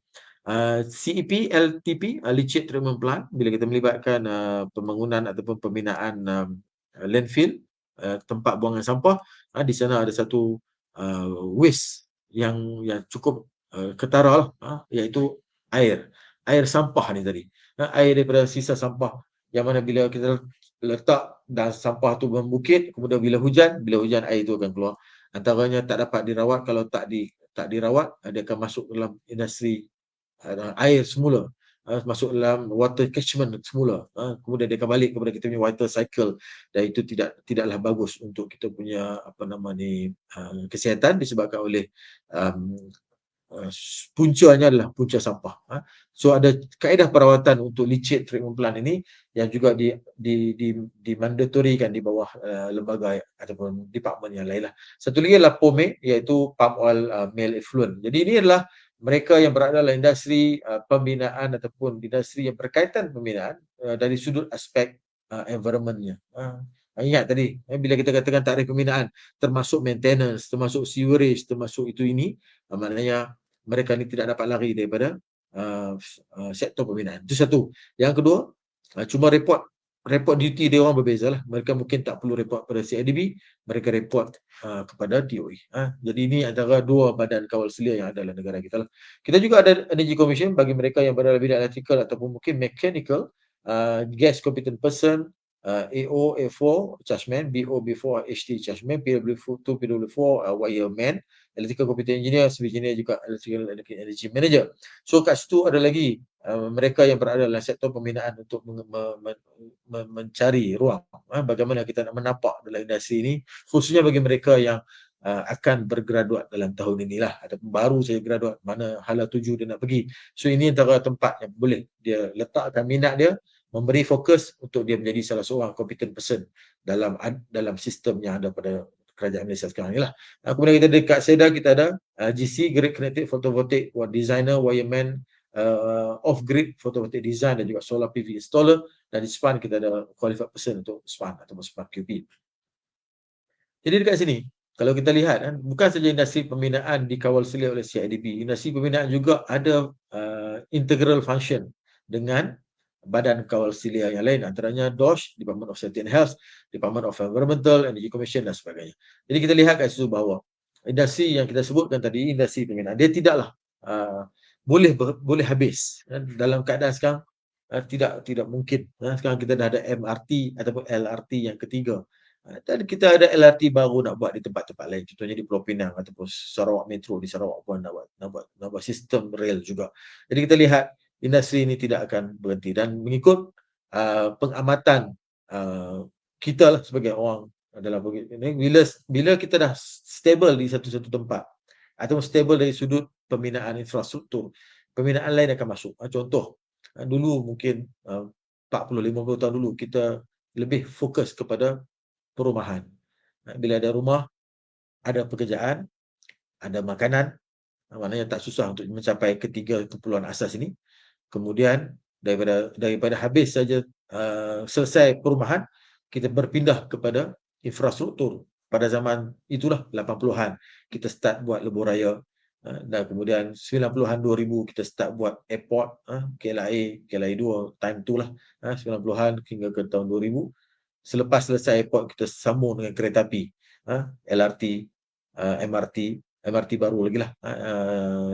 CEP, LTP, Leachate Treatment Plant, bila kita melibatkan pembangunan ataupun pembinaan landfill, tempat buangan sampah, di sana ada satu waste yang cukup ketara lah, iaitu air sampah ni tadi. Air daripada sisa sampah yang mana bila kita letak dan sampah tu membukit, kemudian bila hujan air tu akan keluar. Antaranya tak dapat dirawat, kalau tak dirawat, dia akan masuk dalam industri air semula, masuk dalam water catchment semula, kemudian dia akan balik kepada kita punya water cycle, dan itu tidaklah bagus untuk kita punya kesihatan, disebabkan oleh puncanya adalah punca sampah. So ada kaedah perawatan untuk leachate treatment plant ini yang juga dimandatorikan di bawah lembaga ataupun department yang lain lah. Satu lagi adalah POME, iaitu Palm Oil Male Effluent. Jadi ini adalah mereka yang berada dalam industri pembinaan ataupun industri yang berkaitan pembinaan dari sudut aspek environment-nya. Ingat tadi, bila kita katakan tarikh pembinaan, termasuk maintenance, termasuk sewerage, termasuk itu ini, maknanya mereka ni tidak dapat lari daripada sektor pembinaan. Itu satu. Yang kedua, cuma report duty dia orang berbeza lah. Mereka mungkin tak perlu report pada CIDB, mereka report kepada DOE. Jadi ini antara dua badan kawal selia yang ada dalam negara kita lah. Kita juga ada Energy Commission bagi mereka yang berada dalam bidang electrical ataupun mungkin mechanical, gas competent person, AO, A4, chargeman, BO, B4, HT, chargeman, PW2, PW4, wireman, electrical competent engineer, civil engineer, juga electrical energy manager. So kat situ ada lagi mereka yang berada dalam sektor pembinaan untuk mencari ruang bagaimana kita nak menapak dalam industri ini, khususnya bagi mereka yang akan bergraduat dalam tahun inilah ataupun baru saja graduat, mana hala tuju dia nak pergi. So ini antara tempat yang boleh dia letakkan minat dia, memberi fokus untuk dia menjadi salah seorang competent person dalam sistem yang ada pada kerajaan Malaysia sekarang ni lah. Kemudian kita dekat Seda, kita ada GC, Grid Connected Photovoltaic Designer, Wireman, Off-Grid Photovoltaic Design, dan juga Solar PV Installer. Dan di SPAN kita ada Qualified Person untuk SPAN ataupun SPAN QP. Jadi dekat sini, kalau kita lihat, bukan saja industri pembinaan dikawal selia oleh CIDB, industri pembinaan juga ada integral function dengan badan kawal selia yang lain, antaranya DOSH, Department of Safety and Health, Department of Environmental, Energy Commission dan sebagainya. Jadi kita lihat kat situ bahawa industri yang kita sebutkan tadi, industri pembinaan, dia tidaklah boleh habis. Dalam keadaan sekarang tidak mungkin. Sekarang kita dah ada MRT ataupun LRT yang ketiga. Dan kita ada LRT baru nak buat di tempat-tempat lain, contohnya di Pulau Pinang ataupun Sarawak Metro di Sarawak pun nak buat sistem rail juga. Jadi kita lihat industri ini tidak akan berhenti, dan mengikut pengamatan kita lah sebagai orang dalam ini, bila kita dah stable di satu-satu tempat atau stable dari sudut pembinaan infrastruktur, pembinaan lain akan masuk. Contoh, dulu mungkin 40-50 tahun dulu kita lebih fokus kepada perumahan. Bila ada rumah, ada pekerjaan, ada makanan, maknanya tak susah untuk mencapai ketiga keperluan asas ini. Kemudian daripada habis saja selesai perumahan, kita berpindah kepada infrastruktur. Pada zaman itulah 80-an kita start buat lebuh raya, dan kemudian 90-an 2000 kita start buat airport, KLIA 2 time tu lah, 90-an hingga ke tahun 2000. Selepas selesai airport, kita sambung dengan kereta api, LRT, MRT baru lagi lah,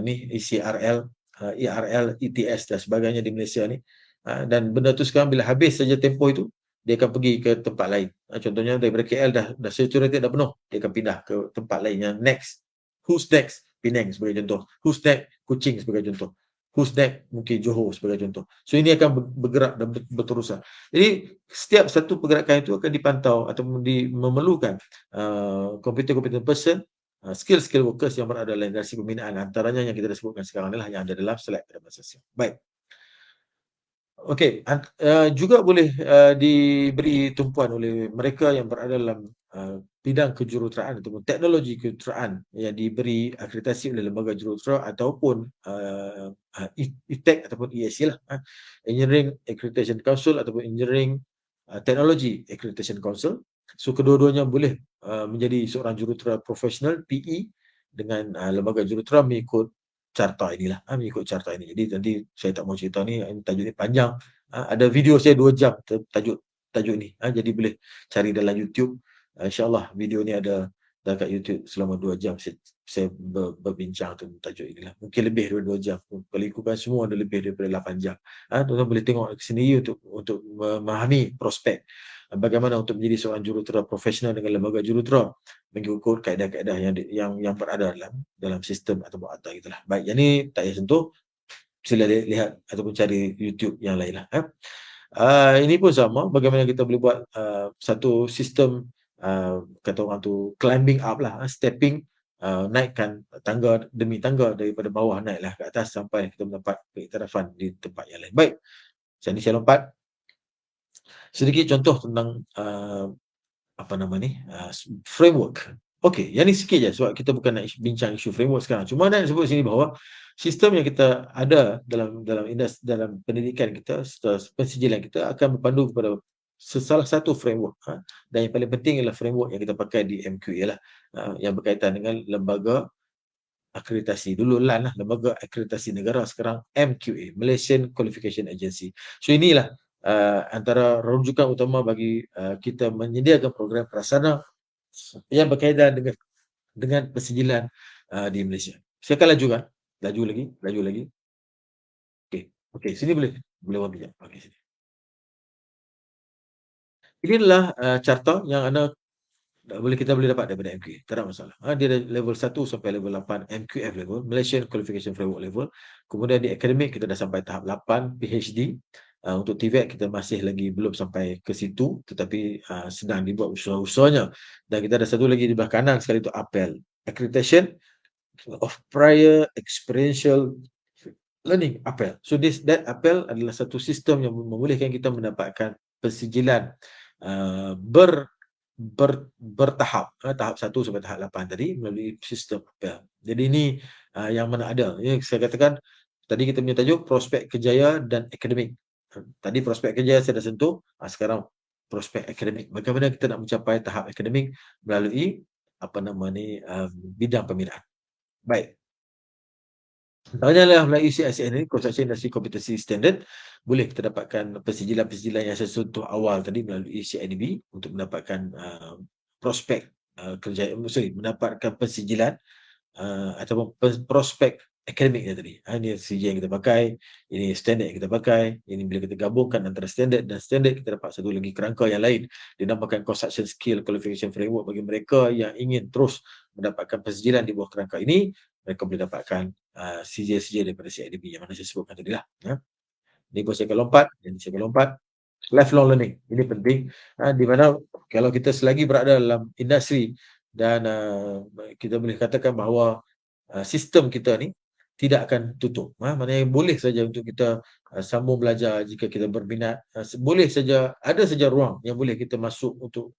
ni ECRL, ERL, ETS dan sebagainya di Malaysia ni. Dan benda tu sekarang bila habis saja tempoh itu, dia akan pergi ke tempat lain. Contohnya daripada KL dah saturated, dah penuh, dia akan pindah ke tempat lain yang next. Who's next? Penang sebagai contoh. Who's next? Kuching sebagai contoh. Who's next? Mungkin Johor sebagai contoh. So ini akan bergerak dan berterusan. Jadi setiap satu pergerakan itu akan dipantau atau memerlukan competent person, skill workers yang berada dalam industri pembinaan, antaranya yang kita dah sebutkan sekarang inilah yang ada dalam slide pada masa siang. Baik. Okey, juga boleh diberi tumpuan oleh mereka yang berada dalam bidang kejuruteraan ataupun teknologi kejuruteraan yang diberi akreditasi oleh lembaga jurutera ataupun ITAC ataupun ESC lah, Engineering Accreditation Council ataupun Engineering Technology Accreditation Council. So kedua-duanya boleh menjadi seorang jurutera profesional PE dengan lembaga jurutera mengikut carta inilah, mengikut carta ini. Jadi nanti saya tak mau cerita ni, tajuk ni panjang. Ada video saya 2 jam tajuk ni. Jadi boleh cari dalam YouTube. InsyaAllah video ni ada dekat YouTube selama 2 jam saya berbincang tentang tajuk inilah. Mungkin lebih daripada 2 jam. Kalau ikutkan semua ada lebih daripada 8 jam. Tuan-tuan boleh tengok sendiri untuk memahami prospek bagaimana untuk menjadi seorang jurutera profesional dengan lembaga jurutera mengikut kaedah-kaedah yang berada dalam sistem atau akta gitulah. Baik, yang ni tak payah sentuh. Sila lihat ataupun cari YouTube yang lain lah. Ini pun sama, bagaimana kita boleh buat satu sistem kata orang tu climbing up lah, stepping, naikkan tangga demi tangga daripada bawah naiklah ke atas sampai kita mendapat keiktirafan di tempat yang lain. Baik, saya lompat sedikit contoh tentang framework. Okey, yang ni sikit je sebab kita bukan nak bincang isu framework sekarang. Cuma nak sebut sini bahawa sistem yang kita ada dalam pendidikan kita, pensijilan kita akan berpandu kepada salah satu framework. Dan yang paling penting ialah framework yang kita pakai di MQA lah, yang berkaitan dengan lembaga akreditasi. Dulu LAN lah, lembaga akreditasi negara, sekarang MQA, Malaysian Qualification Agency. So inilah antara rujukan utama bagi kita menyediakan program prasarana yang berkaitan dengan pensijilan di Malaysia. Saya akan laju lagi. Okey, sini boleh buat bijak. Okey, sini. Ini adalah carta yang kita boleh dapat daripada MQA, tak ada masalah. Dia ada level 1 sampai level 8 MQF level, Malaysian Qualification Framework level. Kemudian di akademik kita dah sampai tahap 8 PhD. Untuk TVET kita masih lagi belum sampai ke situ, tetapi sedang dibuat usaha-usahanya. Dan kita ada satu lagi di belah kanan sekali itu APEL, Accreditation of Prior Experiential Learning, APEL. So that APEL adalah satu sistem yang membolehkan kita mendapatkan pensijilan bertahap, tahap 1 sampai tahap 8 tadi melalui sistem APEL. Jadi ini yang mana ada. Saya katakan tadi kita punya tajuk prospek kerjaya dan akademik. Tadi prospek kerja saya dah sentuh, sekarang prospek akademik. Bagaimana kita nak mencapai tahap akademik melalui bidang pembinaan. Baik. Antaranya adalah melalui CICN ini, Construction Industry Competency Standard, boleh kita dapatkan pensijilan yang saya sentuh awal tadi melalui CIDB untuk mendapatkan prospek kerja, mendapatkan pensijilan ataupun prospek akademik tadi. Ini CJ yang kita pakai, ini standard yang kita pakai, ini bila kita gabungkan antara standard dan standard, kita dapat satu lagi kerangka yang lain, dinamakan Construction Skill Qualification Framework. Bagi mereka yang ingin terus mendapatkan pensijilan di bawah kerangka ini, mereka boleh dapatkan CJ daripada CIDB yang mana saya sebutkan tadi lah. Ini pun saya akan lompat, lifelong learning. Ini penting, di mana kalau kita selagi berada dalam industri dan kita boleh katakan bahawa sistem kita ni tidak akan tutup. Maknanya boleh saja untuk kita sambung belajar jika kita berminat. Boleh saja, ada saja ruang yang boleh kita masuk untuk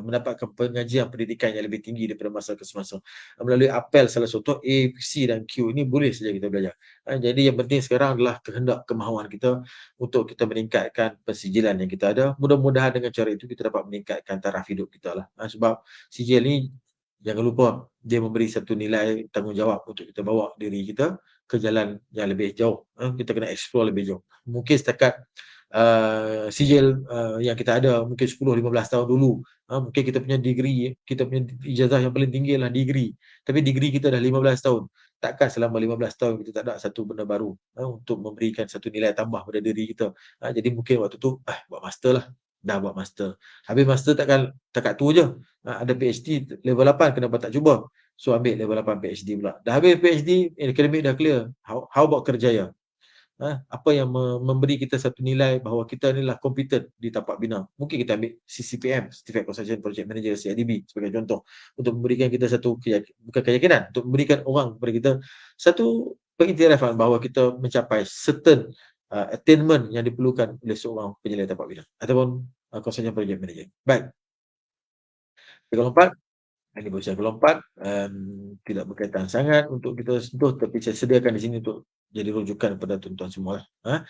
mendapatkan pengajian pendidikan yang lebih tinggi daripada masa ke semasa. Melalui apel salah satu A, C dan Q ini boleh saja kita belajar. Jadi yang penting sekarang adalah kehendak kemahuan kita untuk kita meningkatkan pensijilan yang kita ada. Mudah-mudahan dengan cara itu kita dapat meningkatkan taraf hidup kita lah. Sebab sijil ni jangan lupa dia memberi satu nilai tanggungjawab untuk kita bawa diri kita ke jalan yang lebih jauh. Kita kena explore lebih jauh. Mungkin setakat sijil yang kita ada mungkin 10-15 tahun dulu, mungkin kita punya degree, kita punya ijazah yang paling tinggi adalah degree, tapi degree kita dah 15 tahun. Takkan selama 15 tahun kita tak ada satu benda baru untuk memberikan satu nilai tambah pada diri kita. Jadi mungkin waktu tu buat master lah. Dah buat master. Habis master takat tu je. Ada PhD level 8, kenapa tak cuba? So ambil level 8 PhD pula. Dah habis PhD, akademik dah clear. How about kerjaya? Apa yang memberi kita satu nilai bahawa kita ni lah competent di tapak bina. Mungkin kita ambil CCPM, Certificate Construction Project Manager, CIDB sebagai contoh, untuk memberikan kita satu bukan keyakinan, untuk memberikan orang kepada kita satu pengiktirafan bahawa kita mencapai certain attainment yang diperlukan oleh seorang penilai tapak bina ataupun Construction Project Manager. Baik. Kalau 4, ini baru saya kalau 4, tidak berkaitan sangat untuk kita sentuh, tapi saya sediakan di sini untuk jadi rujukan kepada tuan-tuan semua lah.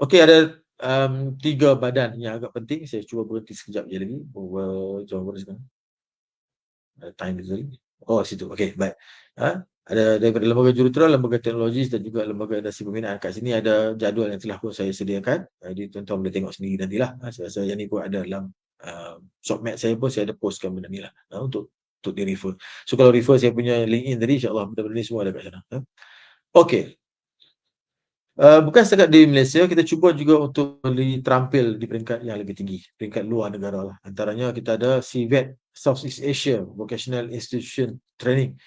Okey, ada 3 badan yang agak penting. Saya cuba berhenti sekejap je lagi. Jawapan sekarang. Time delivery. Oh, situ. Okey, baik. Ada daripada lembaga jurutera, lembaga teknologi dan juga lembaga industri pembinaan. Kat sini ada jadual yang telah pun saya sediakan. Jadi tuan-tuan boleh tengok sendiri nantilah. Saya rasa yang ni pun ada dalam shopmap saya pun saya ada postkan benda ni lah untuk di refer. So kalau refer saya punya LinkedIn tadi, insyaAllah benda-benda ni semua ada kat sana. Okey. Bukan setakat di Malaysia, kita cuba juga untuk terampil di peringkat yang lebih tinggi, peringkat luar negara lah. Antaranya kita ada CVET, Southeast Asia Vocational Institution Training,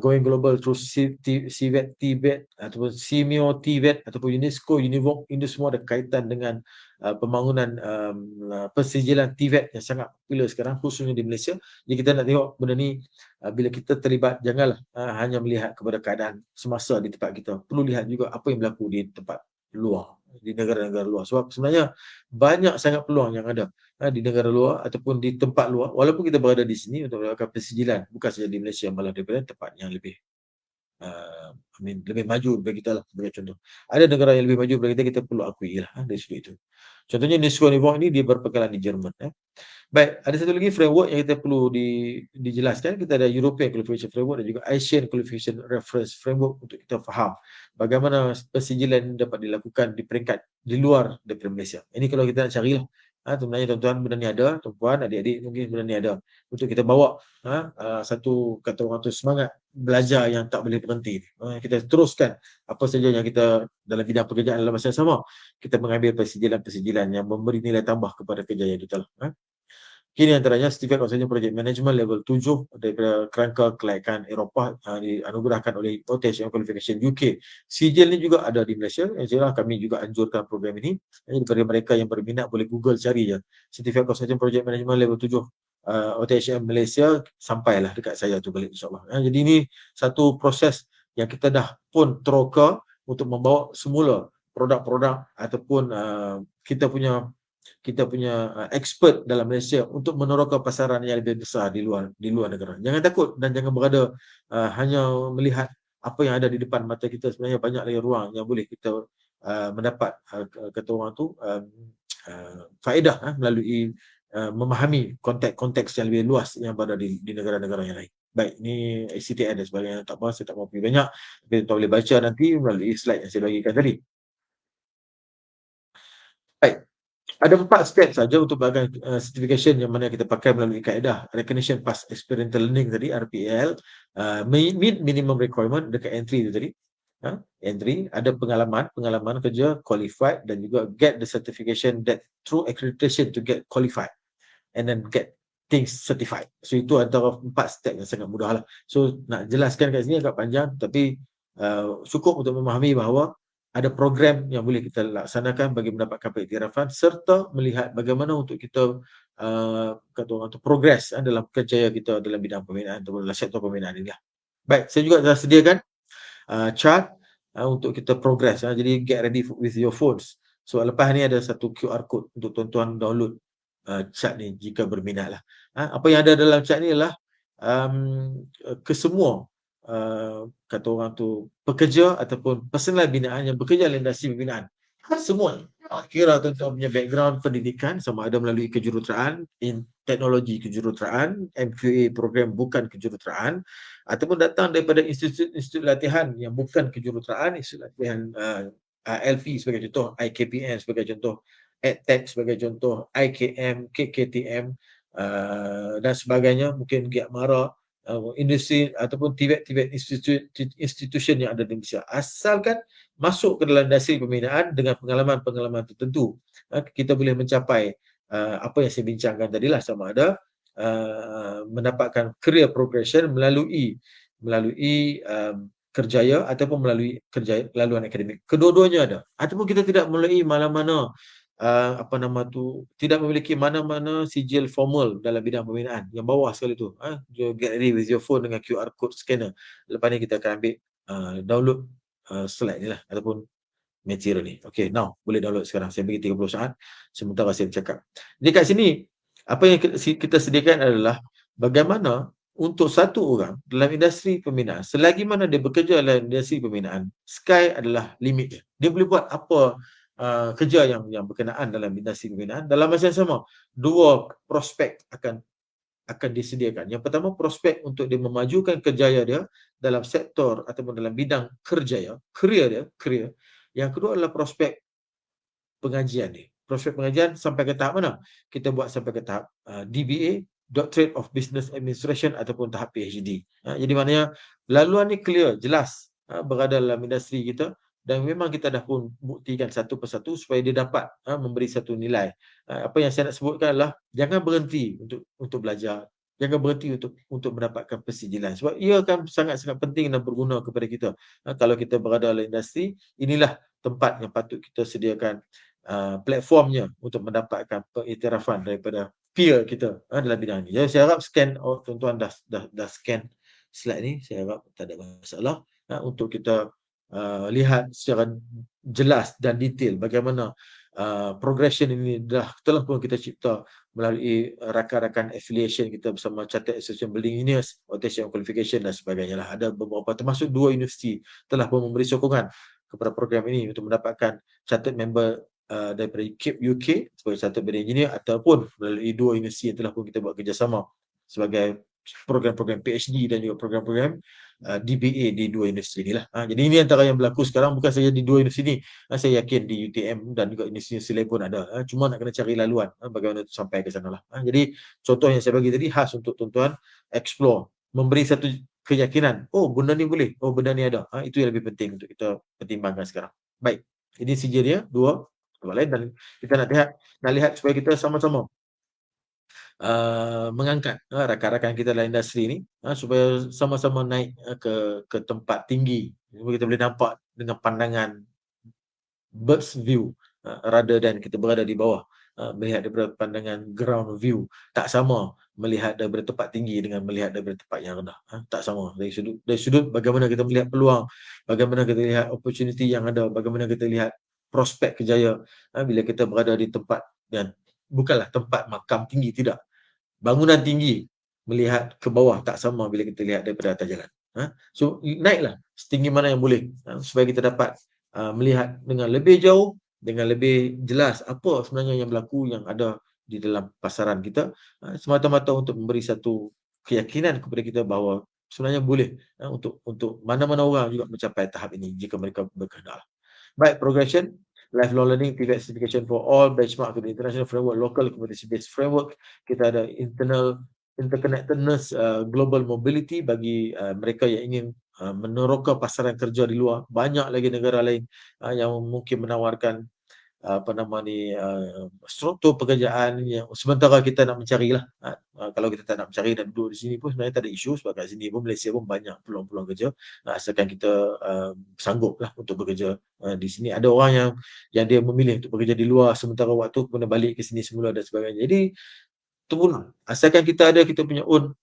going global through CVET, TVET ataupun CMIO, TVET ataupun UNESCO, Univoc. Ini semua ada kaitan dengan pembangunan persijilan TVET yang sangat popular sekarang, khususnya di Malaysia. Jadi kita nak tengok benda ni, bila kita terlibat, janganlah hanya melihat kepada keadaan semasa di tempat kita. Perlu lihat juga apa yang berlaku di tempat luar, di negara-negara luar. Sebab sebenarnya banyak sangat peluang yang ada di negara luar ataupun di tempat luar. Walaupun kita berada di sini untuk melakukan persijilan, bukan saja di Malaysia, malah daripada tempat yang lebih lebih maju daripada kita lah, sebagai contoh. Ada negara yang lebih maju daripada kita perlu akui lah dari sudut itu. Contohnya UNESCO Univoc ni dia berpekalan di Jerman. Baik, ada satu lagi framework yang kita perlu dijelaskan. Kita ada European Qualification Framework dan juga Asian Qualification Reference Framework untuk kita faham bagaimana persijilan dapat dilakukan di peringkat di luar daripada Malaysia. Ini kalau kita nak carilah. Sebenarnya tuan-tuan benda ni ada, tuan-puan, adik-adik mungkin benda ni ada untuk kita bawa satu kata orang tu semangat belajar yang tak boleh berhenti. Kita teruskan apa saja yang kita dalam bidang pekerjaan dalam masa yang sama, kita mengambil persijilan-persijilan yang memberi nilai tambah kepada kejayaan kita lah. Kini antaranya Certificate of Senior Project Management Level 7 daripada kerangka kelayakan Eropah dianugerahkan oleh OTHM Qualification UK. Sijil ni juga ada di Malaysia. Yang kami juga anjurkan program ini. Daripada mereka yang berminat boleh Google cari je. Certificate of Senior Project Management Level 7 OTHM Malaysia, sampailah dekat saya tu balik insyaAllah. Jadi ini satu proses yang kita dah pun teroka untuk membawa semula produk-produk ataupun kita punya expert dalam Malaysia untuk meneroka pasaran yang lebih besar di luar negara. Jangan takut dan jangan berada hanya melihat apa yang ada di depan mata kita. Sebenarnya banyak lagi ruang yang boleh kita mendapat kata orang tu faedah melalui memahami konteks yang lebih luas yang berada di negara-negara yang lain. Baik, ni ICTN dan sebagainya, tak apa, saya tak mau pergi banyak, tapi tuan boleh baca nanti melalui slide yang saya bagikan tadi. Baik, ada 4 step saja untuk bahagian certification yang mana kita pakai melalui kaedah Recognition Past Experiential Learning tadi, RPL. Meet minimum requirement dekat entry tu tadi. Entry, ada pengalaman kerja, qualified dan juga get the certification that through accreditation to get qualified and then get things certified. So itu antara 4 step yang sangat mudah lah. So nak jelaskan kat sini agak panjang, tapi cukup untuk memahami bahawa ada program yang boleh kita laksanakan bagi mendapatkan pengiktirafan serta melihat bagaimana untuk kita kata orang tu progress dalam kerjaya kita dalam bidang pembinaan atau dalam sektor pembinaan ini lah. Baik, saya juga telah sediakan chart untuk kita progress. Jadi get ready with your phones. So lepas ni ada satu QR code untuk tuan-tuan download chart ni jika berminat lah. Apa yang ada dalam chart ni adalah kesemua kata orang tu pekerja ataupun personal binaan yang bekerja dalam industri pembinaan. Semua kira tuan-tuan punya background pendidikan sama ada melalui kejuruteraan, teknologi kejuruteraan, MQA program bukan kejuruteraan ataupun datang daripada institut latihan yang bukan kejuruteraan, institut latihan LP sebagai contoh, IKPN sebagai contoh, EdTech sebagai contoh, IKM, KKTM dan sebagainya, mungkin Giat Mara, industri ataupun TVET institution yang ada di Malaysia. Asalkan masuk ke dalam industri pembinaan dengan pengalaman-pengalaman tertentu, kita boleh mencapai apa yang saya bincangkan tadilah, sama ada mendapatkan career progression melalui kerjaya ataupun melalui laluan akademik. Kedua-duanya ada. Ataupun kita tidak melalui mana-mana tidak memiliki mana-mana sijil formal dalam bidang pembinaan. Yang bawah sekali tu, get ready with your phone dengan QR code scanner. Lepas ni kita akan ambil download slide ni lah ataupun material ni. Okay, now boleh download sekarang. Saya bagi 30 saat sementara saya bercakap. Jadi kat sini apa yang kita sediakan adalah bagaimana untuk satu orang dalam industri pembinaan, selagi mana dia bekerja dalam industri pembinaan, sky adalah limit dia. Dia boleh buat apa kerja yang berkenaan dalam industri pembinaan. Dalam masa yang sama, dua prospek akan disediakan. Yang pertama, prospek untuk dia memajukan kerjaya dia dalam sektor ataupun dalam bidang kerjaya, career. Yang kedua adalah prospek pengajian ni. Prospek pengajian sampai ke tahap mana? Kita buat sampai ke tahap DBA, Doctorate of Business Administration ataupun tahap PhD. Jadi maknanya laluan ni clear, jelas berada dalam industri kita dan memang kita dah pun buktikan satu persatu supaya dia dapat memberi satu nilai. Apa yang saya nak sebutkan adalah jangan berhenti untuk belajar. Jangan berhenti untuk mendapatkan persijilan sebab ia akan sangat-sangat penting dan berguna kepada kita. Kalau kita berada dalam industri, inilah tempat yang patut kita sediakan platformnya untuk mendapatkan pengiktirafan daripada peer kita dalam bidang ini. Jadi saya harap scan tuan-tuan dah scan slide ni, saya harap tak ada masalah untuk kita lihat secara jelas dan detail bagaimana progression ini telah pun kita cipta melalui rakan-rakan affiliation kita bersama Chartered Association Building Engineers, Automation Qualification dan sebagainya lah. Ada beberapa termasuk 2 universiti telah pun memberi sokongan kepada program ini untuk mendapatkan Chartered member daripada UK sebagai Chartered Building Engineer ataupun melalui 2 universiti yang telah pun kita buat kerjasama sebagai program-program PhD dan juga program-program DBA di 2 universiti inilah. Jadi ini antara yang berlaku sekarang, bukan saja di 2 universiti ni. Saya yakin di UTM dan juga universiti lain pun ada. Cuma nak kena cari laluan bagaimana untuk sampai ke sana lah. Jadi contoh yang saya bagi tadi khas untuk tuan-tuan explore, memberi satu keyakinan, oh benda ni boleh, oh benda ni ada. Itu yang lebih penting untuk kita pertimbangkan sekarang. Baik, ini CJ dia 2 tempat lain dan kita nak lihat supaya kita sama-sama mengangkat rakan-rakan kita dalam industri ni supaya sama-sama naik ke tempat tinggi. Kita boleh nampak dengan pandangan bird's view rather than kita berada di bawah, melihat daripada pandangan ground view. Tak sama melihat daripada tempat tinggi dengan melihat daripada tempat yang rendah. Tak sama. Dari sudut bagaimana kita melihat peluang, bagaimana kita lihat opportunity yang ada, bagaimana kita lihat prospek kerjaya bila kita berada di tempat yang bukanlah tempat makam tinggi, tidak. Bangunan tinggi melihat ke bawah tak sama bila kita lihat daripada atas jalan. So naiklah setinggi mana yang boleh supaya kita dapat melihat dengan lebih jauh, dengan lebih jelas apa sebenarnya yang berlaku, yang ada di dalam pasaran kita, semata-mata untuk memberi satu keyakinan kepada kita bahawa sebenarnya boleh untuk mana-mana orang juga mencapai tahap ini jika mereka berkehendak. Baik, progression, lifelong learning, pivot certification for all, benchmark to the international framework, local community-based framework. Kita ada interconnectedness, global mobility bagi mereka yang ingin meneroka pasaran kerja di luar. Banyak lagi negara lain yang mungkin menawarkan struktur pekerjaan yang sementara kita nak mencarilah. Kalau kita tak nak mencari dan duduk di sini pun sebenarnya tak ada isu sebab kat sini pun Malaysia pun banyak peluang-peluang kerja. Asalkan kita sangguplah untuk bekerja di sini. Ada orang yang dia memilih untuk bekerja di luar sementara waktu kemudian balik ke sini semula dan sebagainya. Jadi tunggulah. Asalkan kita punya own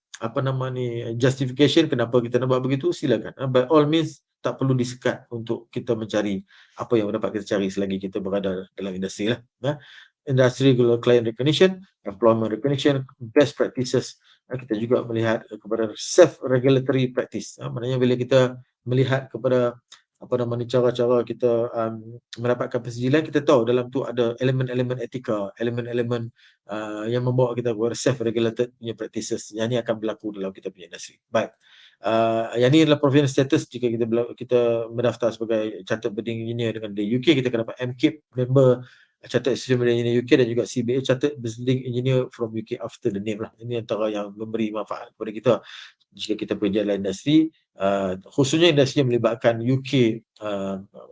justification kenapa kita nak buat begitu, silakan. By all means, tak perlu disekat untuk kita mencari apa yang dapat kita cari selagi kita berada dalam industri lah. Industry client recognition, employment recognition, best practices. Kita juga melihat kepada self-regulatory practice. Maknanya bila kita melihat kepada cara-cara kita mendapatkan persijilan, kita tahu dalam tu ada elemen-elemen etika, elemen-elemen yang membawa kita kepada self-regulated punya practices. Yang ni akan berlaku dalam kita punya industri. Baik. Yang ni adalah provincial status jika kita mendaftar sebagai Chartered Building Engineer dengan the UK, kita akan dapat MKIP, member Chartered Association Building Engineer UK dan juga CBA Chartered Building Engineer from UK after the name lah. Ini antara yang memberi manfaat kepada kita jika kita bekerja dalam industri, khususnya industri yang melibatkan UK,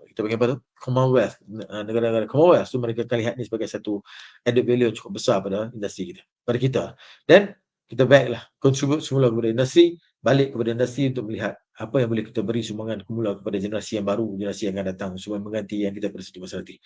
kita panggil apa tu? Commonwealth, negara-negara Commonwealth. So mereka akan lihat ni sebagai satu added value yang cukup besar pada industri kita, pada kita. Dan kita baiklah contribute semula kepada industri, balik kepada industri untuk melihat apa yang boleh kita beri sumbangan semula kepada generasi yang baru, generasi yang akan datang supaya mengganti yang kita bersedia masa nanti.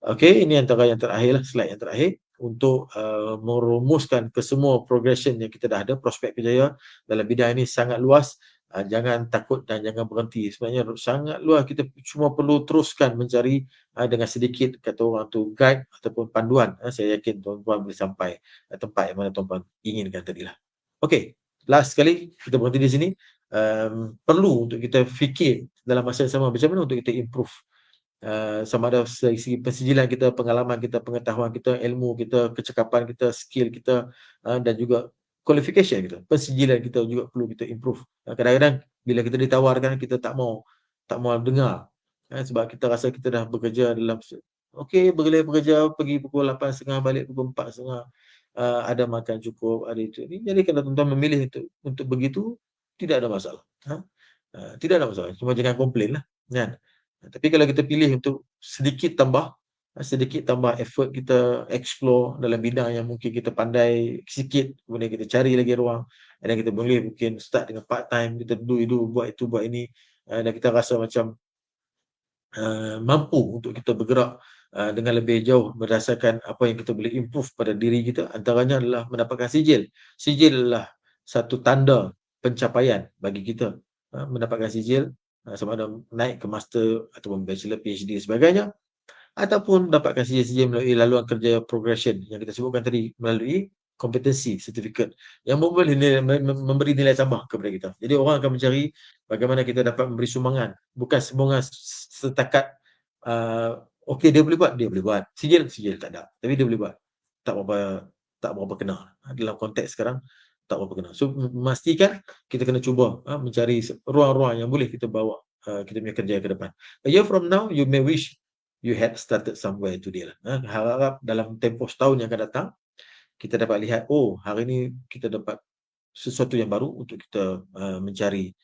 Okey, ini antara yang terakhir lah, slide yang terakhir untuk merumuskan ke semua progression yang kita dah ada. Prospek kerjaya dalam bidang ini sangat luas. Jangan takut dan jangan berhenti. Sebenarnya sangat luas. Kita cuma perlu teruskan mencari dengan sedikit, kata orang tu, guide ataupun panduan. Saya yakin tuan-tuan boleh sampai tempat yang mana tuan-tuan inginkan tadilah. Okey, last sekali kita berhenti di sini. Perlu untuk kita fikir dalam masa yang sama macam mana untuk kita improve, sama ada dari segi pensijilan kita, pengalaman kita, pengetahuan kita, ilmu kita, kecakapan kita, skill kita, dan juga qualification kita. Pensijilan kita juga perlu kita improve. Kadang-kadang bila kita ditawarkan kita tak mau dengar, sebab kita rasa kita dah bekerja dalam okey, boleh bekerja pergi pukul 8.30 balik pukul 4.30, ada makan cukup, ada itu ni. Jadi kalau tuan-tuan memilih untuk begitu, tidak ada masalah, tidak ada masalah, cuma jangan komplain lah, kan. Tapi kalau kita pilih untuk sedikit tambah effort kita explore dalam bidang yang mungkin kita pandai sikit, kemudian kita cari lagi ruang, dan kita boleh mungkin start dengan part time, kita do, buat itu, buat ini, dan kita rasa macam mampu untuk kita bergerak dengan lebih jauh berdasarkan apa yang kita boleh improve pada diri kita, antaranya adalah mendapatkan sijil. Sijil adalah satu tanda pencapaian bagi kita, mendapatkan sijil, sama ada naik ke master ataupun bachelor, PhD dan sebagainya, ataupun dapatkan sijil-sijil melalui laluan kerja progression yang kita sebutkan tadi, melalui kompetensi certificate yang memberi nilai tambah kepada kita. Jadi orang akan mencari bagaimana kita dapat memberi sumbangan, bukan sumbangan setakat okey dia boleh buat. Sijil tak ada, tapi dia boleh buat. Tak berapa kena. Dalam konteks sekarang tak berapa kena. So memastikan kita kena cuba mencari ruang-ruang yang boleh kita bawa kita punya kerja ke depan. A year from now you may wish you had started somewhere today lah. Harap dalam tempoh setahun yang akan datang kita dapat lihat, oh hari ini kita dapat sesuatu yang baru untuk kita mencari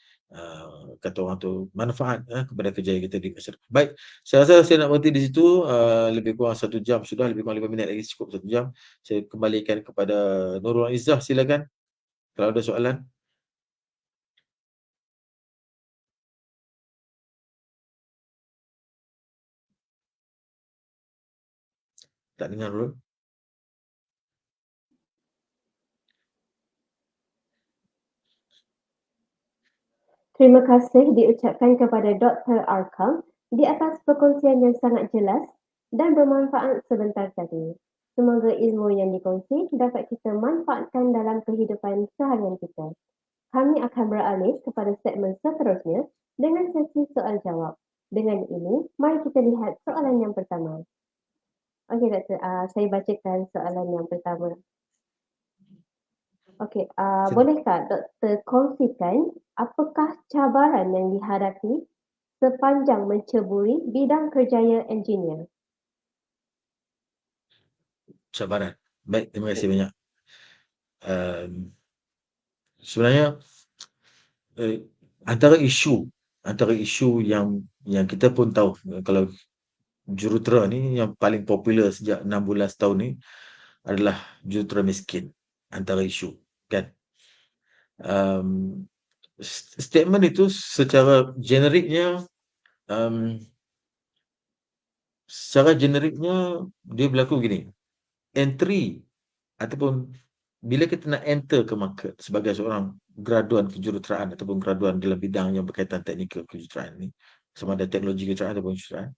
kata orang tu manfaat kepada kerja kita di masa depan. Baik, saya rasa saya nak berhenti di situ, lebih kurang 1 jam sudah, lebih kurang 5 minit lagi cukup 1 jam. Saya kembalikan kepada Nurul Izzah, silakan kalau ada soalan. Tak dengar Nurul. Terima kasih diucapkan kepada Dr. Arkam di atas perkongsian yang sangat jelas dan bermanfaat sebentar tadi. Semoga ilmu yang dikongsi dapat kita manfaatkan dalam kehidupan seharian kita. Kami akan beralih kepada segmen seterusnya dengan sesi soal jawab. Dengan ini, mari kita lihat soalan yang pertama. Okey, Doktor, saya bacakan soalan yang pertama. Okey, bolehkah Doktor kongsikan apakah cabaran yang dihadapi sepanjang menceburi bidang kerjaya engineer? Cabaran. Baik, terima kasih banyak. Sebenarnya antara isu yang kita pun tahu, kalau jurutera ni yang paling popular sejak 6 bulan setahun ni adalah jurutera miskin, antara isu, kan. Statement itu secara generiknya dia berlaku begini. Entry ataupun bila kita nak enter ke market sebagai seorang graduan kejuruteraan ataupun graduan dalam bidang yang berkaitan teknikal kejuruteraan ni, sama ada teknologi kejuruteraan ataupun kejuruteraan,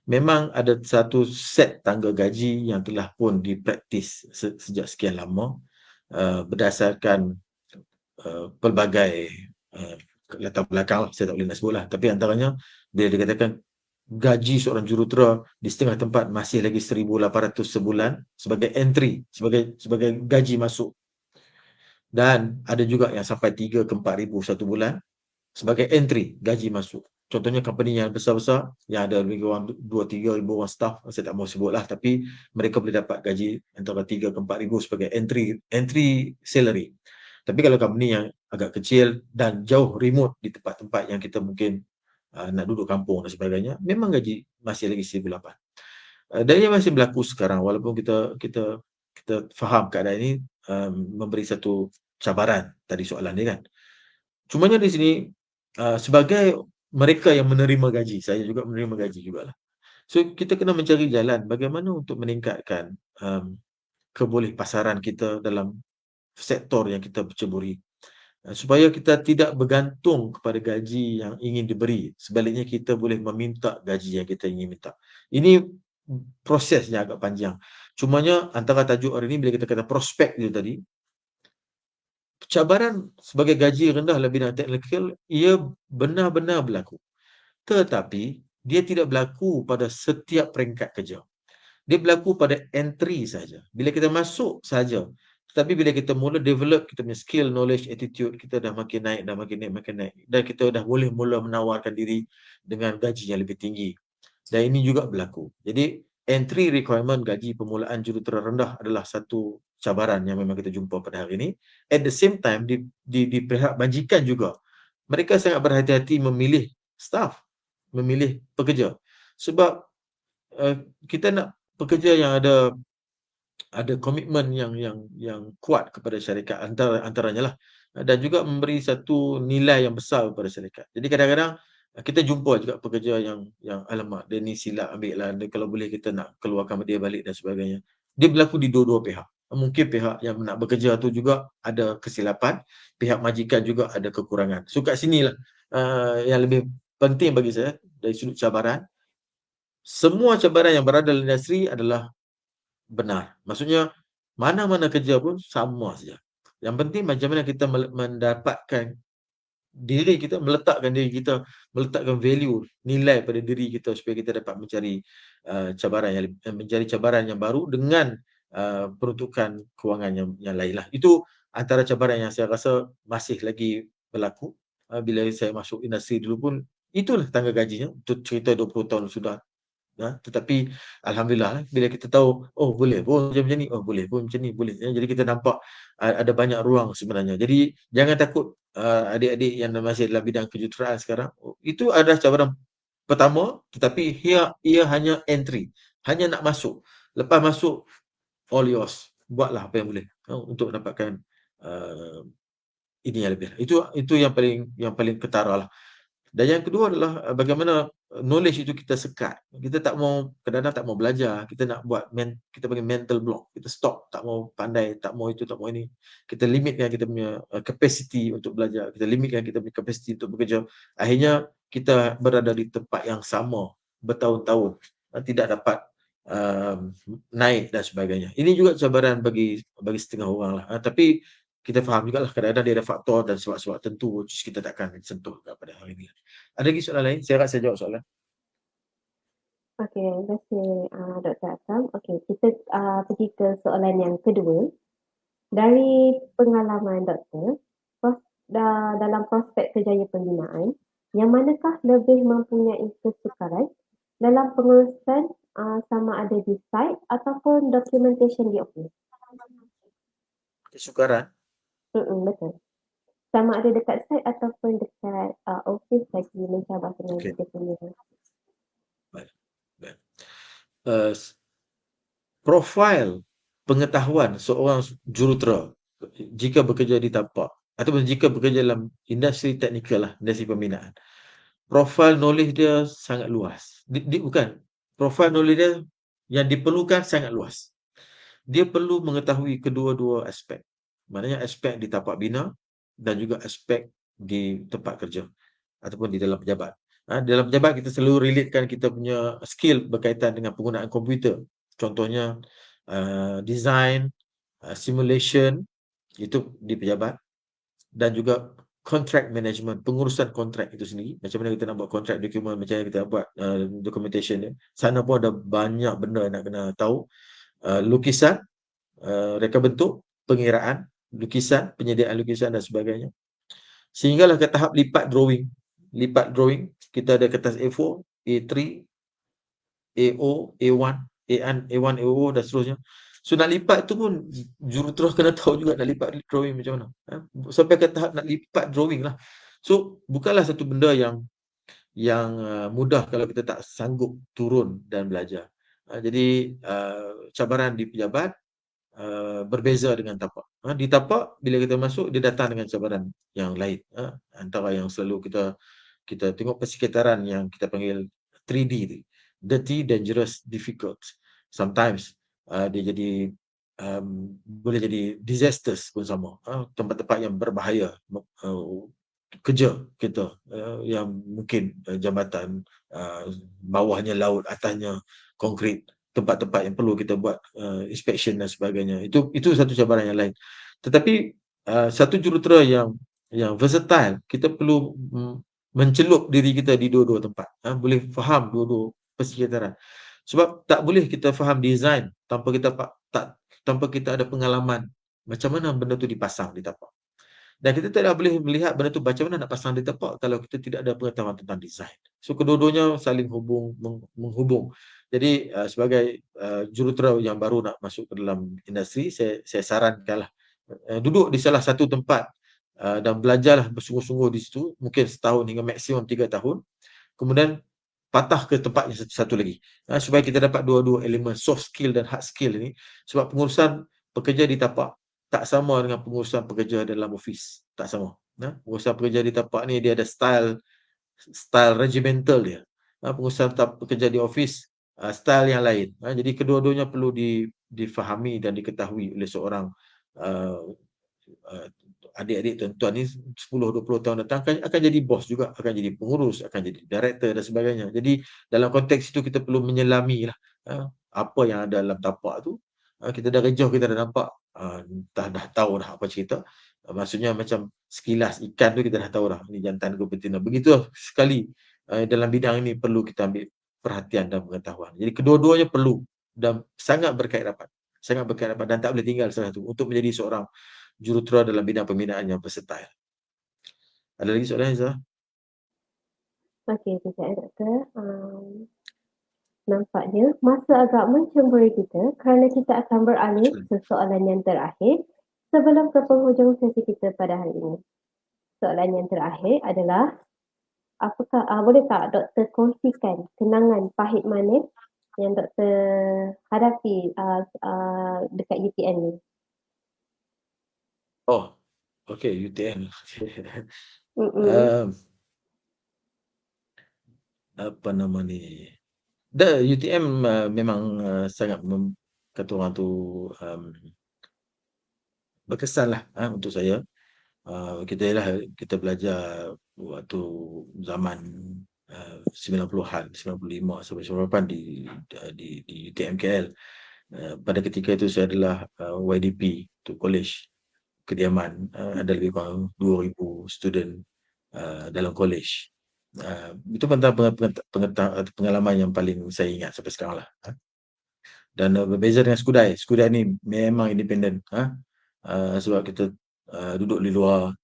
memang ada satu set tangga gaji yang telah pun dipraktis sejak sekian lama, berdasarkan pelbagai latar belakang lah, saya tak boleh nak sebut lah, tapi antaranya bila dikatakan gaji seorang jurutera di setengah tempat masih lagi 1,800 sebulan sebagai entry, sebagai gaji masuk, dan ada juga yang sampai 3 ke 4,000 satu bulan sebagai entry gaji masuk. Contohnya company yang besar-besar yang ada lebih kurang 2-3 ribu orang staff, saya tak mau sebut lah, tapi mereka boleh dapat gaji antara 3 ke 4,000 sebagai entry salary. Tapi kalau company yang agak kecil dan jauh remote di tempat-tempat yang kita mungkin nak duduk kampung dan sebagainya, memang gaji masih lagi 1,800. Dan ia masih berlaku sekarang walaupun kita faham keadaan ini memberi satu cabaran tadi soalan ni, kan. Cumanya di sini sebagai mereka yang menerima gaji, saya juga menerima gaji jugalah. So kita kena mencari jalan bagaimana untuk meningkatkan kebolehpasaran kita dalam sektor yang kita ceburi, supaya kita tidak bergantung kepada gaji yang ingin diberi. Sebaliknya kita boleh meminta gaji yang kita ingin minta. Ini prosesnya agak panjang. Cumanya antara tajuk hari ini bila kita kata prospek itu tadi, cabaran sebagai gaji rendah dalam bidang teknikal, ia benar-benar berlaku. Tetapi, dia tidak berlaku pada setiap peringkat kerja. Dia berlaku pada entry saja. Bila kita masuk saja. Tetapi bila kita mula develop kita punya skill, knowledge, attitude, kita dah makin naik, makin naik. Dan kita dah boleh mula menawarkan diri dengan gaji yang lebih tinggi. Dan ini juga berlaku. Jadi, entry requirement gaji permulaan jurutera rendah adalah satu cabaran yang memang kita jumpa pada hari ini. At the same time, di pihak majikan juga, mereka sangat berhati-hati memilih staff, memilih pekerja. Sebab kita nak pekerja yang ada komitmen yang kuat kepada syarikat antaranya lah, dan juga memberi satu nilai yang besar kepada syarikat. Jadi kadang-kadang kita jumpa juga pekerja yang alamak dia ni silap ambil lah, dia, kalau boleh kita nak keluarkan dia balik dan sebagainya. Dia berlaku di dua-dua pihak. Mungkin pihak yang nak bekerja tu juga ada kesilapan, pihak majikan juga ada kekurangan. So kat sinilah yang lebih penting bagi saya dari sudut cabaran. Semua cabaran yang berada dalam industri adalah benar. Maksudnya, mana-mana kerja pun sama saja. Yang penting macam mana kita mendapatkan diri kita, meletakkan diri kita, meletakkan value, nilai pada diri kita supaya kita dapat mencari cabaran yang baru dengan peruntukan kewangan yang lain lah. Itu antara cabaran yang saya rasa masih lagi berlaku. Bila saya masuk industri dulu pun, itulah tangga gajinya. Itu cerita 20 tahun sudah. Tetapi alhamdulillah bila kita tahu boleh pun macam ni, boleh pun macam ni, boleh. Jadi kita nampak ada banyak ruang sebenarnya. Jadi jangan takut adik-adik yang masih dalam bidang kejuruteraan sekarang. Itu adalah cabaran pertama, tetapi ia hanya entry, hanya nak masuk. Lepas masuk all yours. Buatlah apa yang boleh untuk dapatkan ini yang lebih. Itu yang paling ketara lah. Dan yang kedua adalah bagaimana knowledge itu kita sekat. Kita tak mau, kadang-kadang tak mau belajar. Kita nak buat, kita panggil mental block. Kita stop, tak mau pandai, tak mau itu, tak mau ini. Kita limitkan kita punya capacity untuk belajar. Kita limitkan kita punya capacity untuk bekerja. Akhirnya kita berada di tempat yang sama bertahun-tahun. Tidak dapat naik dan sebagainya. Ini juga cabaran bagi setengah orang lah. Tapi kita faham juga lah kadang-kadang dia ada faktor dan sebab-sebab tentu kita takkan sentuh pada hari ini. Ada lagi soalan lain? Saya harap saya jawab soalan. Okey, terima kasih Dr. Akram. Okey, kita pergi ke soalan yang kedua. Dari pengalaman doktor, dalam prospek kerjaya pembinaan, yang manakah lebih mempunyai kesukaran dalam pengurusan sama ada di site ataupun documentation di office? Kesukaran? Betul. Sama ada dekat site ataupun dekat office lagi mencabar dengan kita punya. Baik. Profil pengetahuan seorang jurutera jika bekerja di tapak ataupun jika bekerja dalam industri teknikal lah, industri pembinaan, profil knowledge dia sangat luas. Bukan, profil knowledge dia yang diperlukan sangat luas. Dia perlu mengetahui kedua-dua aspek. Maknanya aspek di tapak bina dan juga aspek di tempat kerja ataupun di dalam pejabat. Dalam pejabat kita selalu relatekan kita punya skill berkaitan dengan penggunaan komputer. Contohnya design, simulation, itu di pejabat, dan juga contract management, pengurusan kontrak itu sendiri. Macam mana kita nak buat contract document, macam mana kita nak buat documentation dia. Sana pun ada banyak benda yang nak kena tahu. Lukisan, reka bentuk, pengiraan, lukisan, penyediaan lukisan dan sebagainya. Sehinggalah ke tahap lipat drawing. Lipat drawing, kita ada kertas A4, A3, AO, A1, A1, AO dan seterusnya. So nak lipat tu pun jurutera kena tahu juga nak lipat drawing macam mana. Sampai ke tahap nak lipat drawing lah. So bukanlah satu benda yang mudah kalau kita tak sanggup turun dan belajar. Jadi cabaran di pejabat berbeza dengan tapak. Di tapak bila kita masuk dia datang dengan cabaran yang lain. Antara yang selalu kita tengok persekitaran yang kita panggil 3D tu. Dirty, dangerous, difficult. Sometimes dia jadi boleh jadi disasters pun sama. Tempat-tempat yang berbahaya kerja kita yang mungkin jambatan bawahnya laut, atasnya konkrit, tempat-tempat yang perlu kita buat inspection dan sebagainya. Itu satu cabaran yang lain. Tetapi satu jurutera yang versatile. Kita perlu mencelup diri kita di dua-dua tempat. Boleh faham dua-dua persekitaran. Sebab tak boleh kita faham design tanpa kita ada pengalaman macam mana benda tu dipasang di tapak. Dan kita tidak boleh melihat benda tu macam mana nak pasang di tapak kalau kita tidak ada pengetahuan tentang design. So kedua-duanya saling menghubung. Jadi sebagai jurutera yang baru nak masuk ke dalam industri, saya sarankanlah duduk di salah satu tempat dan belajarlah bersungguh-sungguh di situ, mungkin setahun hingga maksimum 3 tahun. Kemudian patah ke tempat yang satu lagi. Supaya kita dapat dua-dua elemen soft skill dan hard skill ini. Sebab pengurusan pekerja di tapak tak sama dengan pengurusan pekerja dalam office. Tak sama. Pengurusan pekerja di tapak ni dia ada style regimental dia. Pengurusan pekerja di office style yang lain. Jadi kedua-duanya perlu difahami dan diketahui oleh seorang adik-adik tuan-tuan ni 10-20 tahun datang akan jadi bos juga, akan jadi pengurus, akan jadi director dan sebagainya. Jadi dalam konteks itu kita perlu menyelami lah apa yang ada dalam tapak tu. Kita dari jauh kita dah nampak, dah tahu dah apa cerita. Maksudnya macam sekilas ikan tu kita dah tahu dah ni jantan ke betina. Begitu sekali dalam bidang ini perlu kita ambil perhatian dan pengetahuan. Jadi kedua-duanya perlu dan sangat berkait rapat. Sangat berkait rapat dan tak boleh tinggal salah satu untuk menjadi seorang jurutera dalam bidang pembinaan yang versatile. Ada lagi soalan, Izzah? Okey, sekejap doktor. Nampaknya masa agak mencemburi kita kerana kita akan beralih ke soalan yang terakhir sebelum ke penghujung sesi kita pada hari ini. Soalan yang terakhir adalah, apakah boleh tak doktor kongsikan kenangan pahit manis yang doktor hadapi dekat UTM ni? Oh, okey, UTM. Apa nama ni? UTM memang sangat kata orang tu berkesan lah untuk saya. Kita belajar waktu zaman 90-an, 95 sampai 98 di UTM KL. Pada ketika itu saya adalah YDP untuk college kediaman. Ada lebih kurang 2,000 student dalam college. Itu pengalaman yang paling saya ingat sampai sekarang lah. Dan berbeza dengan Skudai. Skudai ni memang independen. Sebab kita duduk di luar,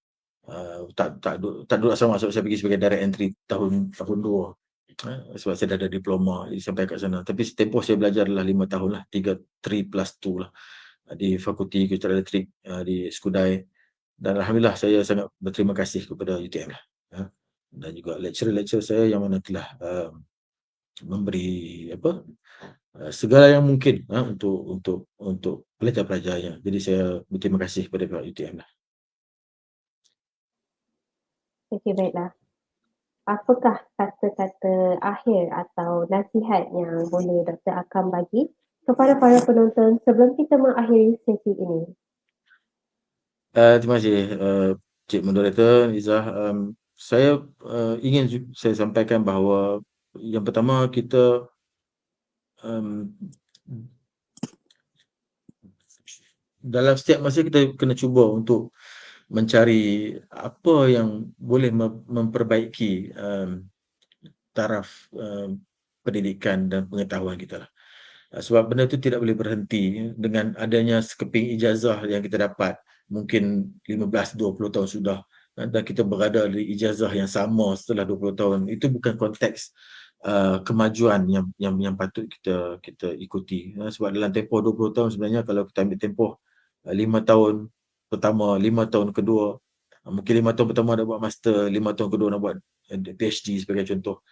tak duduk asrama. Sebab saya pergi sebagai direct entry tahun 2. Sebab saya dah ada diploma sampai kat sana. Tapi tempoh saya belajar adalah 5 tahun lah. 3+2 lah. Di Fakulti Kejuruteraan Elektrik di Skudai. Dan Alhamdulillah saya sangat berterima kasih kepada UTM lah. Dan juga lecturer saya yang mana telah memberi segala yang mungkin untuk pelajar-pelajarnya. Jadi saya berterima kasih kepada pihak UTM lah. Okey, baiklah. Apakah kata-kata akhir atau nasihat yang boleh doktor Akam bagi kepada para penonton sebelum kita mengakhiri sesi ini? Terima kasih Cik Moderator Izzah. Saya ingin saya sampaikan bahawa yang pertama kita dalam setiap masa kita kena cuba untuk mencari apa yang boleh memperbaiki taraf pendidikan dan pengetahuan kita lah. Sebab benda itu tidak boleh berhenti dengan adanya sekeping ijazah yang kita dapat mungkin 15-20 tahun sudah dan kita berada di ijazah yang sama setelah 20 tahun. Itu bukan konteks kemajuan yang patut kita ikuti. Sebab dalam tempoh 20 tahun sebenarnya kalau kita ambil tempoh 5 tahun pertama, 5 tahun kedua, mungkin 5 tahun pertama nak buat master, 5 tahun kedua nak buat PhD sebagai contoh.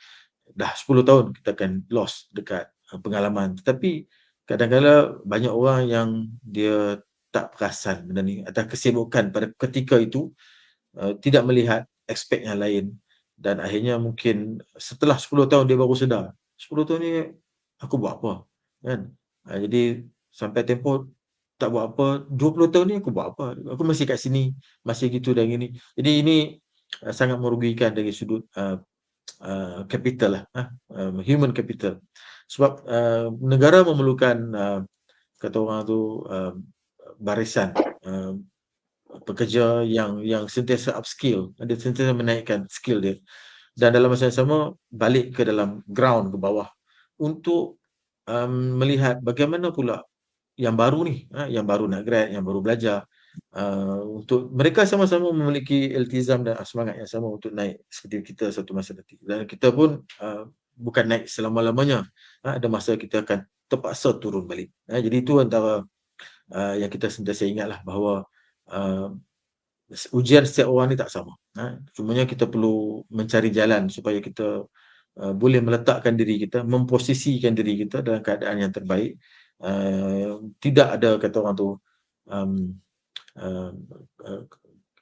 Dah 10 tahun kita akan lost dekat pengalaman. Tetapi kadang-kadang banyak orang yang dia tak perasan benda ni atau kesibukan pada ketika itu tidak melihat aspek yang lain dan akhirnya mungkin setelah 10 tahun dia baru sedar 10 tahun ni aku buat apa kan. Jadi sampai tempoh tak buat apa, 20 tahun ni aku buat apa, aku masih kat sini, masih gitu dan gini. Jadi ini sangat merugikan dari sudut capital lah, human capital. Sebab negara memerlukan kata orang tu barisan pekerja yang sentiasa upskill, dia sentiasa menaikkan skill dia. Dan dalam masa yang sama balik ke dalam ground, ke bawah untuk melihat bagaimana pula yang baru ni, yang baru nak grad, yang baru belajar, untuk mereka sama-sama memiliki iltizam dan semangat yang sama untuk naik seperti kita satu masa nanti. Dan kita pun bukan naik selama-lamanya, ada masa kita akan terpaksa turun balik. Jadi itu antara yang kita sentiasa ingatlah bahawa ujian setiap orang ni tak sama. Cumanya kita perlu mencari jalan supaya kita boleh meletakkan diri kita, memposisikan diri kita dalam keadaan yang terbaik. Tidak ada kata orang tu uh, uh,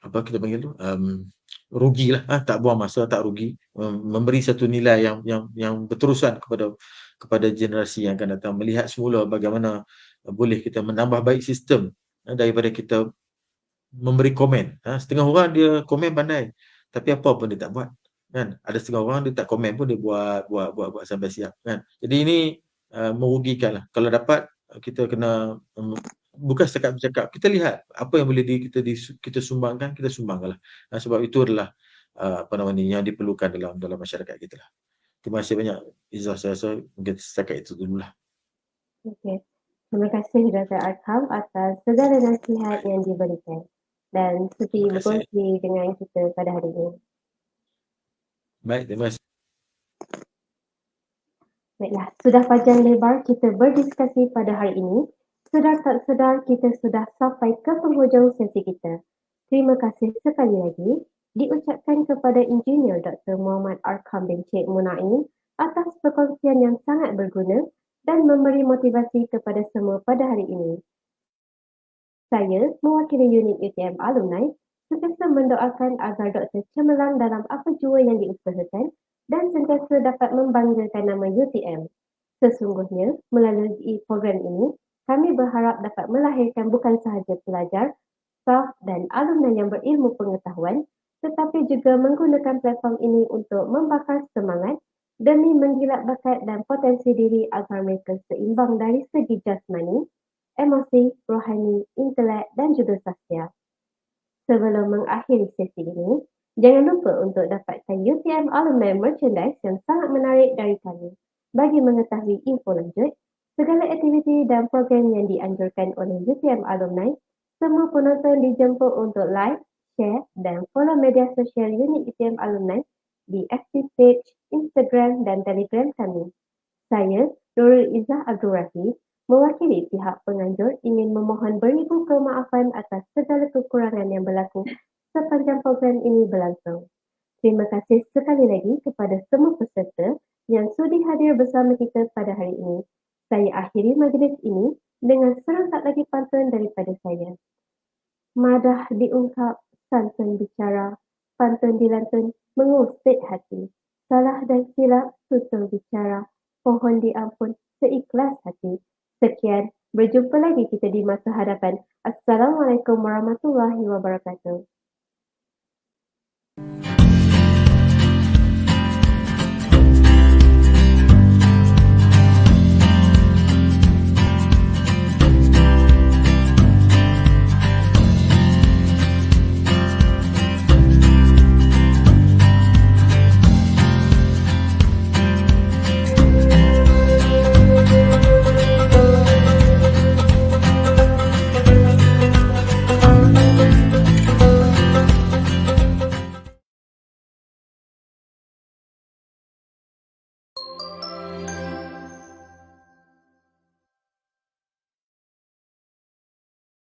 apa kita panggil tu, rugilah, tak buang masa, tak rugi, memberi satu nilai yang berterusan kepada generasi yang akan datang, melihat semula bagaimana boleh kita menambah baik sistem daripada kita memberi komen. Setengah orang dia komen pandai, tapi apa pun dia tak buat. Kan? Ada setengah orang dia tak komen pun dia buat sampai siap. Kan? Jadi ini merugikan lah. Kalau dapat kita kena bukan setakat bercakap, kita lihat apa yang boleh kita sumbangkan, kita sumbangkanlah. Sebab itu adalah apa nama ni yang diperlukan dalam masyarakat kita lah. Terima kasih banyak Izzah, saya rasa mungkin setakat itu dululah. Okey. Terima kasih Dr. Arkham atas segala nasihat yang diberikan dan sudi Terima kasih. berkongsi dengan kita pada hari ini. Baik, terima kasih. Baiklah, sudah panjang lebar kita berdiskusi pada hari ini. Sedar tak sedar kita sudah sampai ke penghujung sesi kita. Terima kasih sekali lagi diucapkan kepada Engineer Dr. Muhammad Arkham bin Cik Munai atas perkongsian yang sangat berguna dan memberi motivasi kepada semua pada hari ini. Saya, mewakili unit UTM Alumni, sentiasa mendoakan agar Dr. cemerlang dalam apa jua yang diusahakan dan sentiasa dapat membanggakan nama UTM. Sesungguhnya, melalui program ini, kami berharap dapat melahirkan bukan sahaja pelajar, staf dan alumni yang berilmu pengetahuan, tetapi juga menggunakan platform ini untuk membakar semangat demi menggilat bakat dan potensi diri agar mereka seimbang dari segi jasmani, emosi, rohani, intelek dan juga sastia. Sebelum mengakhiri sesi ini, jangan lupa untuk dapatkan UTM Alumni Merchandise yang sangat menarik dari kami. Bagi mengetahui info lanjut, segala aktiviti dan program yang dianjurkan oleh UTM Alumni, semua penonton dijemput untuk like, share dan follow media sosial unit UTM Alumni di FB page, Instagram dan Telegram kami. Saya, Nurul Izzah Abdul Rahim, mewakili pihak penganjur ingin memohon beribu kemaafan atas segala kekurangan yang berlaku sepanjang program ini berlangsung. Terima kasih sekali lagi kepada semua peserta yang sudi hadir bersama kita pada hari ini. Saya akhiri majlis ini dengan serangkap lagi pantun daripada saya. Madah diungkap, santun bicara, pantun dilantun, mengusik hati. Salah dan silap, tutur bicara, pohon diampun, seikhlas hati. Sekian, berjumpa lagi kita di masa hadapan. Assalamualaikum warahmatullahi wabarakatuh.